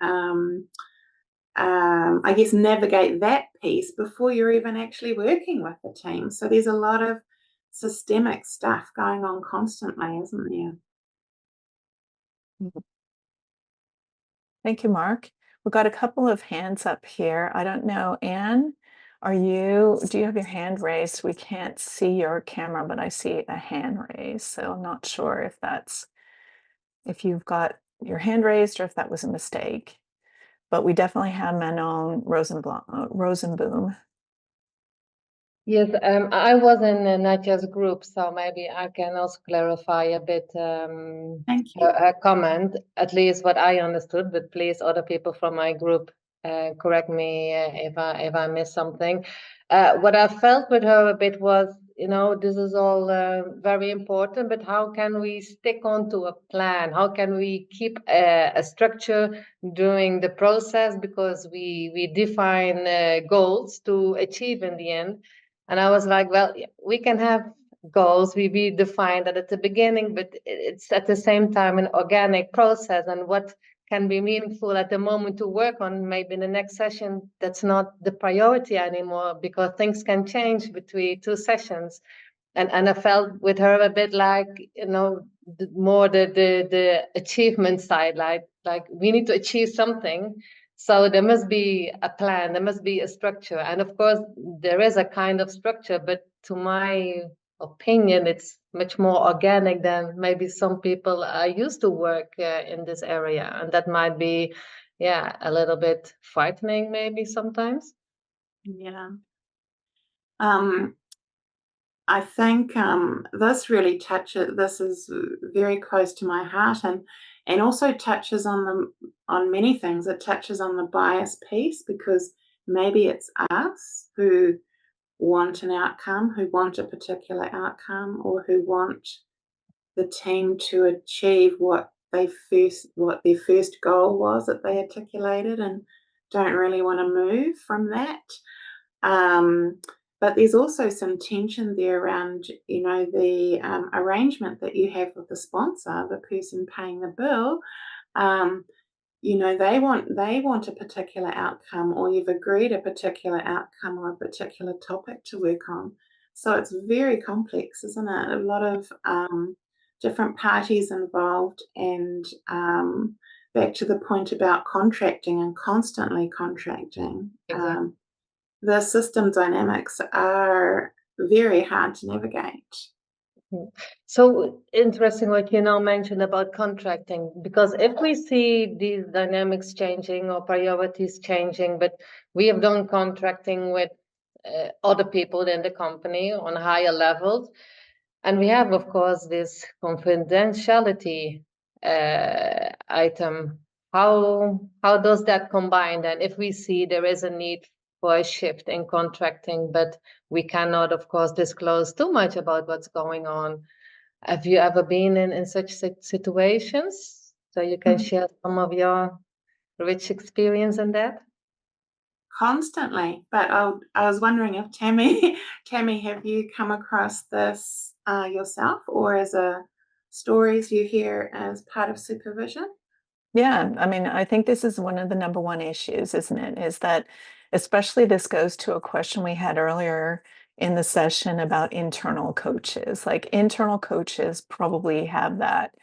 I guess navigate that piece before you're even actually working with the team. So there's a lot of systemic stuff going on constantly, isn't there? Thank you, Mark. We've got a couple of hands up here. I don't know, Anne, do you have your hand raised? We can't see your camera, but I see a hand raised. So I'm not sure if you've got your hand raised or if that was a mistake. But we definitely have Manon Rosenboom. Yes, I was in Nadja's group, so maybe I can also clarify a bit Thank you. her comment, at least what I understood, but please other people from my group correct me if I missed something. What I felt with her a bit was, this is all very important, but how can we stick onto a plan? How can we keep a structure during the process? Because we define goals to achieve in the end. And I was like, well, we can have goals, we define that at the beginning, but it's at the same time an organic process, and what can be meaningful at the moment to work on, maybe in the next session, that's not the priority anymore, because things can change between two sessions. And I felt with her a bit like, more the achievement side, like we need to achieve something. So there must be a plan, there must be a structure. And of course, there is a kind of structure, but to my opinion, it's much more organic than maybe some people are used to work in this area. And that might be, a little bit frightening maybe sometimes. Yeah. I think this really this is very close to my heart, and also touches on many things. It touches on the bias piece, because maybe it's us who want an outcome, who want a particular outcome, or who want the team to achieve what their first goal was that they articulated, and don't really want to move from that. But there's also some tension there around, the arrangement that you have with the sponsor, the person paying the bill. They want a particular outcome, or you've agreed a particular outcome or a particular topic to work on. So it's very complex, isn't it? A lot of different parties involved, and back to the point about contracting and constantly contracting. Exactly. The system dynamics are very hard to navigate. So interesting what you now mentioned about contracting, because if we see these dynamics changing or priorities changing, but we have done contracting with other people in the company on higher levels. And we have, of course, this confidentiality item. How does that combine then? If we see there is a need for a shift in contracting, but we cannot, of course, disclose too much about what's going on. Have you ever been in such situations? So you can share some of your rich experience in that? Constantly, but I was wondering if Tammy, have you come across this yourself, or as stories you hear as part of supervision? Yeah, I mean, I think this is one of the number one issues, isn't it? Is that, especially this goes to a question we had earlier in the session about internal coaches. Like, internal coaches probably have that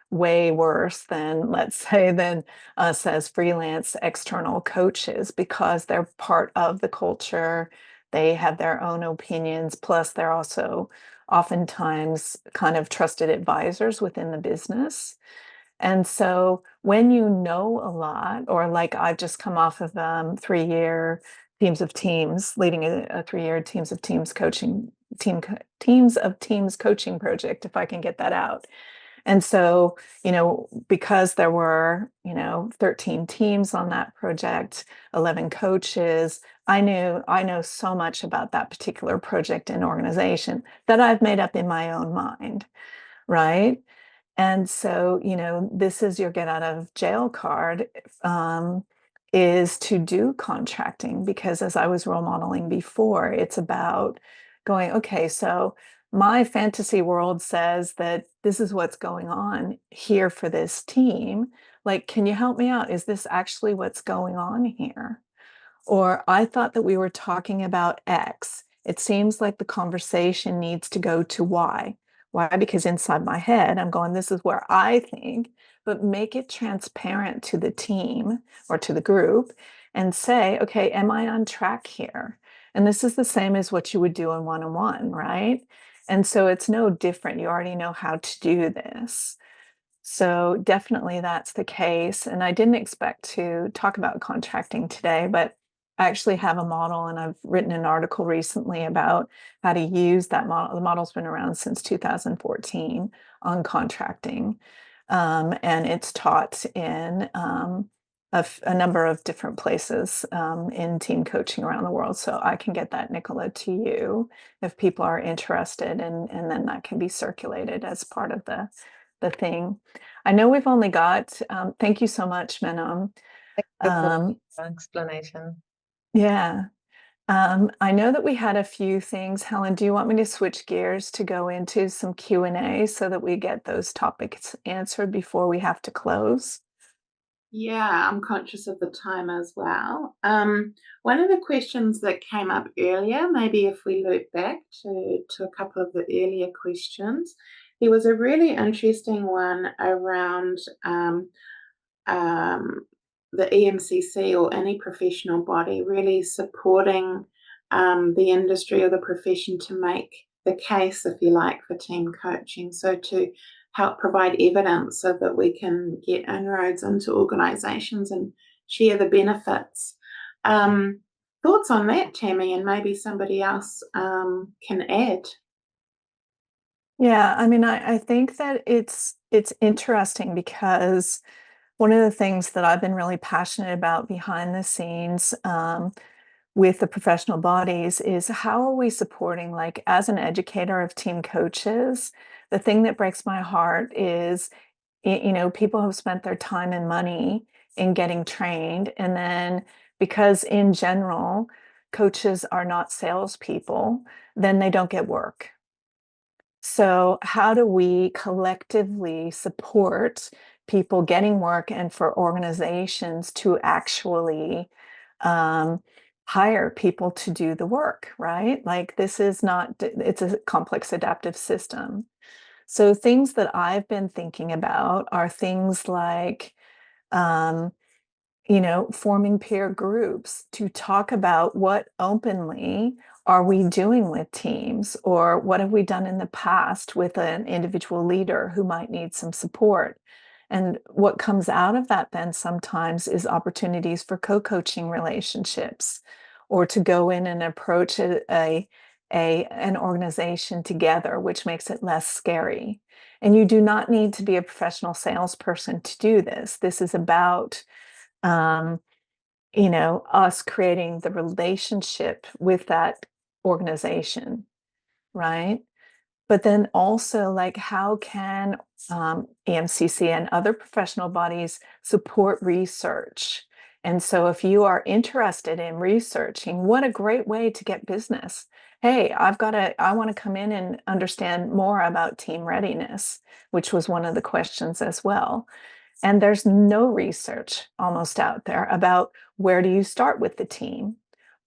way worse than, let's say, than us as freelance external coaches, because they're part of the culture. They have their own opinions, plus they're also oftentimes kind of trusted advisors within the business. And so when you know a lot, or like I've just come off of 3-year teams of teams, leading a 3-year teams of teams coaching teams of teams coaching project, if I can get that out. And so, because there were, 13 teams on that project, 11 coaches, I know so much about that particular project and organization that I've made up in my own mind, right? And so, this is your get out of jail card, is to do contracting, because as I was role modeling before, it's about going, okay, so my fantasy world says that this is what's going on here for this team. Like, can you help me out? Is this actually what's going on here? Or I thought that we were talking about X. It seems like the conversation needs to go to Y. Why? Because inside my head, I'm going, this is where I think, but make it transparent to the team or to the group and say, okay, am I on track here? And this is the same as what you would do in one-on-one, right? And so it's no different. You already know how to do this. So definitely that's the case. And I didn't expect to talk about contracting today, but I actually have a model, and I've written an article recently about how to use that model. The model's been around since 2014 on contracting. And it's taught in a number of different places in team coaching around the world. So I can get that, Nicola, to you if people are interested, and then that can be circulated as part of the thing. I know we've only got, thank you so much, Menom. Thank you for the explanation. Yeah. I know that we had a few things. Helen, do you want me to switch gears to go into some Q&A so that we get those topics answered before we have to close? Yeah, I'm conscious of the time as well. One of the questions that came up earlier, maybe if we loop back to a couple of the earlier questions, there was a really interesting one around the EMCC or any professional body really supporting the industry or the profession to make the case, if you like, for team coaching. So to help provide evidence so that we can get inroads into organisations and share the benefits. Thoughts on that, Tammy, and maybe somebody else can add. Yeah, I mean, I think that it's interesting, because one of the things that I've been really passionate about behind the scenes with the professional bodies is, how are we supporting, like, as an educator of team coaches, the thing that breaks my heart is, people have spent their time and money in getting trained, and then because in general, coaches are not salespeople, then they don't get work. So how do we collectively support people getting work, and for organizations to actually hire people to do the work, right? Like, this is not, it's a complex adaptive system. So things that I've been thinking about are things like, forming peer groups to talk about what openly are we doing with teams, or what have we done in the past with an individual leader who might need some support. And what comes out of that then sometimes is opportunities for co-coaching relationships, or to go in and approach an organization together, which makes it less scary. And you do not need to be a professional salesperson to do this. This is about, us creating the relationship with that organization, right? But then also, like, how can EMCC and other professional bodies support research? And so if you are interested in researching, what a great way to get business. Hey, I want to come in and understand more about team readiness, which was one of the questions as well. And there's no research almost out there about where do you start with the team,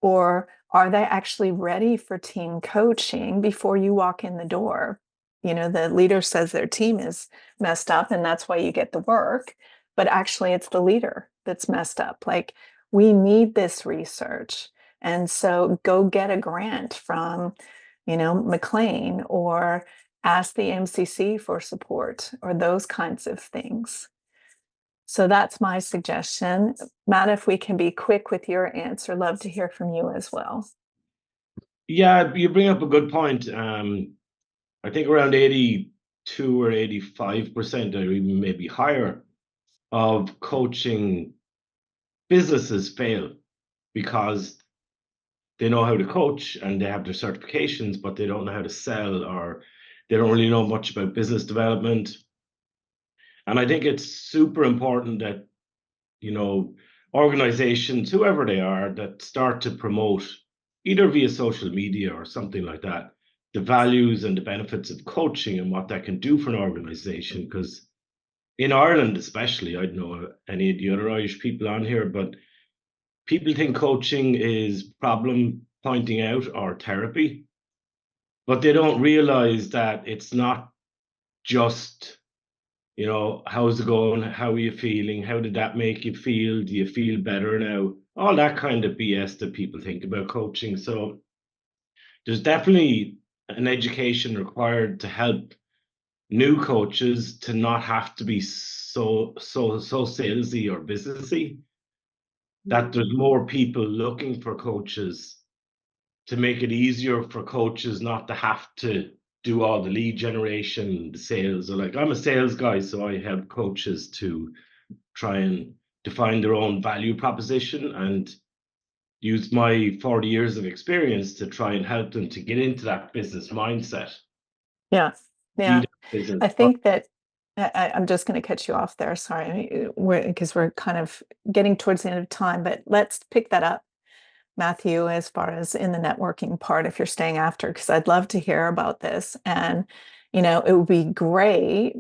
or are they actually ready for team coaching before you walk in the door? The leader says their team is messed up and that's why you get the work, but actually it's the leader that's messed up. Like, we need this research. And so go get a grant from, McLean, or ask the MCC for support, or those kinds of things. So that's my suggestion. Matt, if we can be quick with your answer, love to hear from you as well. Yeah, you bring up a good point. I think around 82 or 85%, or even maybe higher, of coaching businesses fail because they know how to coach and they have their certifications, but they don't know how to sell, or they don't really know much about business development. And I think it's super important that, organizations, whoever they are, that start to promote, either via social media or something like that, the values and the benefits of coaching and what that can do for an organization. Because in Ireland, especially, I don't know any of the other Irish people on here, but people think coaching is problem pointing out or therapy, but they don't realize that it's not just, how's it going? How are you feeling? How did that make you feel? Do you feel better now? All that kind of BS that people think about coaching. So there's definitely an education required to help new coaches to not have to be so salesy or businessy, that there's more people looking for coaches, to make it easier for coaches not to have to do all the lead generation, the sales. Or, like, I'm a sales guy, so I help coaches to try and define their own value proposition and use my 40 years of experience to try and help them to get into that business mindset. Yeah. Business. I think that I'm just going to cut you off there. Sorry, because we're kind of getting towards the end of time, but let's pick that up, Matthew, as far as in the networking part, if you're staying after, because I'd love to hear about this. And, it would be great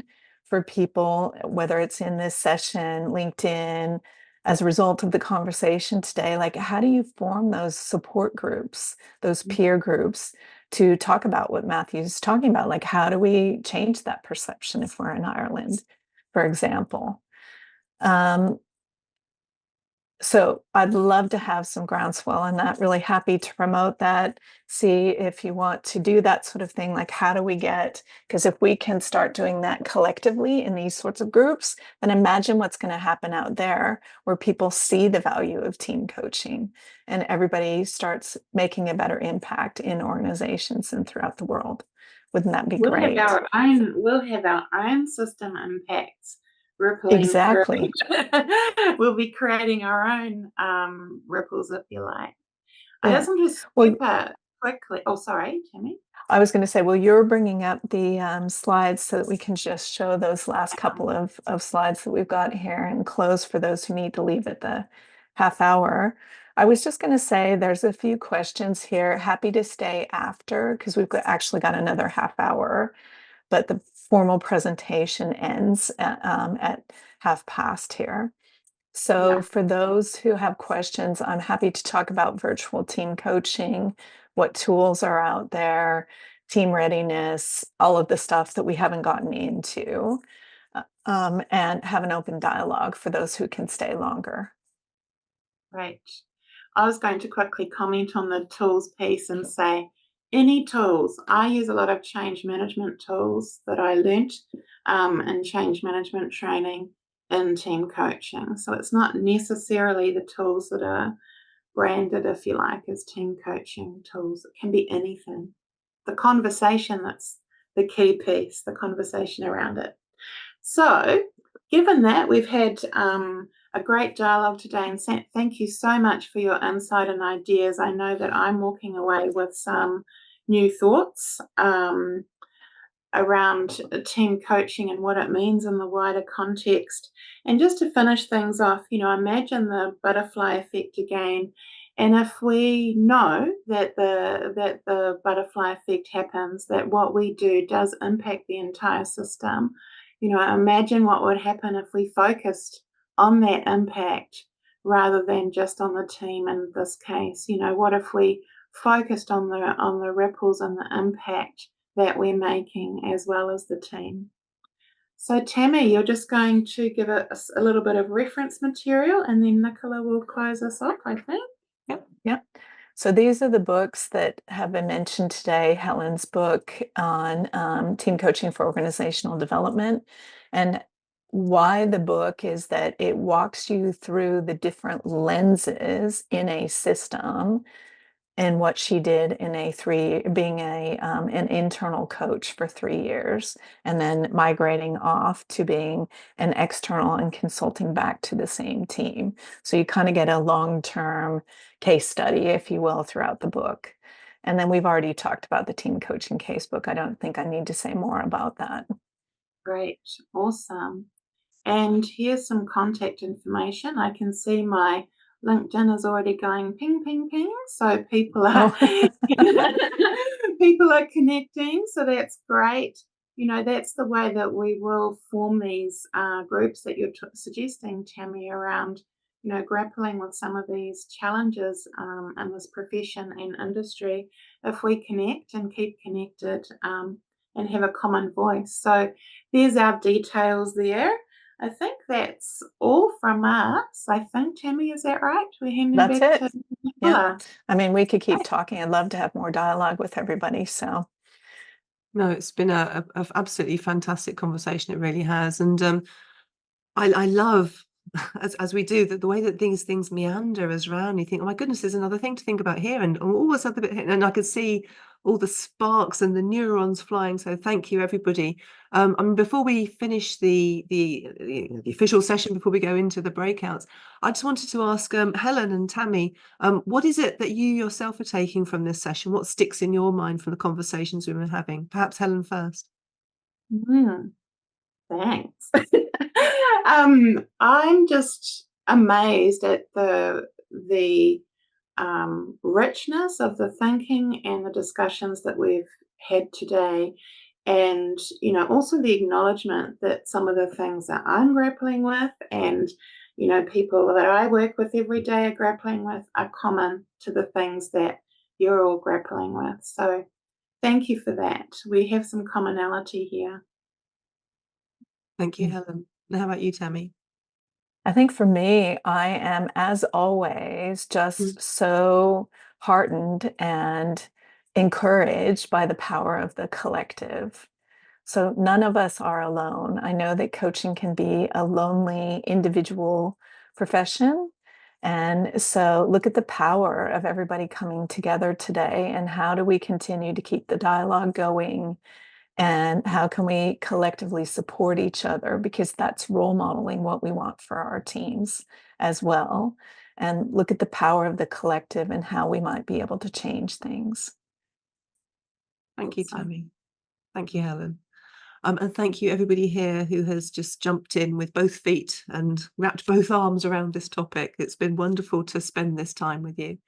for people, whether it's in this session, LinkedIn, as a result of the conversation today, like, how do you form those support groups, those peer groups, to talk about what Matthew's talking about? Like, how do we change that perception if we're in Ireland, for example? So I'd love to have some groundswell in that, really happy to promote that. See if you want to do that sort of thing, like, how do we because if we can start doing that collectively in these sorts of groups, then imagine what's going to happen out there where people see the value of team coaching and everybody starts making a better impact in organizations and throughout the world. Wouldn't that be great? We'll have our own system impacts rippling exactly through. We'll be creating our own ripples, if you like. I Yeah. just want to skip quickly. Oh, sorry, Tammy. I was going to say, well, you're bringing up the slides so that we can just show those last couple of slides that we've got here and close for those who need to leave at the half hour. I was just going to say there's a few questions here. Happy to stay after because we've actually got another half hour, but the formal presentation ends at past here. So for those who have questions, I'm happy to talk about virtual team coaching, what tools are out there, team readiness, all of the stuff that we haven't gotten into, and have an open dialogue for those who can stay longer. Right. I was going to quickly comment on the tools piece and say, any tools. I use a lot of change management tools that I learnt in change management training in team coaching. So it's not necessarily the tools that are branded, if you like, as team coaching tools. It can be anything. The conversation, that's the key piece, the conversation around it. So, given that, we've had a great dialogue today, and thank you so much for your insight and ideas. I know that I'm walking away with some new thoughts around team coaching and what it means in the wider context. And just to finish things off, imagine the butterfly effect again. And if we know that the butterfly effect happens, that what we do does impact the entire system, imagine what would happen if we focused on that impact rather than just on the team in this case. What if we focused on the ripples and the impact that we're making as well as the team? So Tammy, you're just going to give us a little bit of reference material, and then Nicola will close us off, I think. Yep. So these are the books that have been mentioned today. Helen's book on team coaching for organizational development. And why the book is that it walks you through the different lenses in a system, and what she did in being an internal coach for 3 years, and then migrating off to being an external and consulting back to the same team. So you kind of get a long-term case study, if you will, throughout the book. And then we've already talked about the team coaching casebook. I don't think I need to say more about that. Great, awesome. And here's some contact information. I can see my LinkedIn is already going ping, ping, ping. So people are people are connecting. So that's great. That's the way that we will form these groups that you're suggesting, Tammy, around grappling with some of these challenges in this profession and industry. If we connect and keep connected and have a common voice. So there's our details there. I think that's all from us. I think, Tammy, is that right? We're handing That's back it. to Nicola. Yeah. I mean, we could keep talking. I'd love to have more dialogue with everybody. So No, it's been a absolutely fantastic conversation. It really has. And I love, as we do, the way that these things meander as around. You think, oh my goodness, there's another thing to think about here, and always other bit, and I could see all the sparks and the neurons flying. So thank you, everybody. Before we finish the official session, before we go into the breakouts, I just wanted to ask Helen and Tammy, what is it that you yourself are taking from this session? What sticks in your mind from the conversations we've been having? Perhaps Helen first. Thanks. I'm just amazed at the richness of the thinking and the discussions that we've had today, and also the acknowledgement that some of the things that I'm grappling with and people that I work with every day are grappling with are common to the things that you're all grappling with. So thank you for that. We have some commonality here. Thank you, Helen. And how about you, Tammy? I think for me, I am, as always, just so heartened and encouraged by the power of the collective. So none of us are alone. I know that coaching can be a lonely individual profession. And so look at the power of everybody coming together today, and how do we continue to keep the dialogue going? And how can we collectively support each other? Because that's role modeling what we want for our teams as well. And look at the power of the collective and how we might be able to change things. Thank you, Tammy. Thank you, Helen. And thank you, everybody here who has just jumped in with both feet and wrapped both arms around this topic. It's been wonderful to spend this time with you.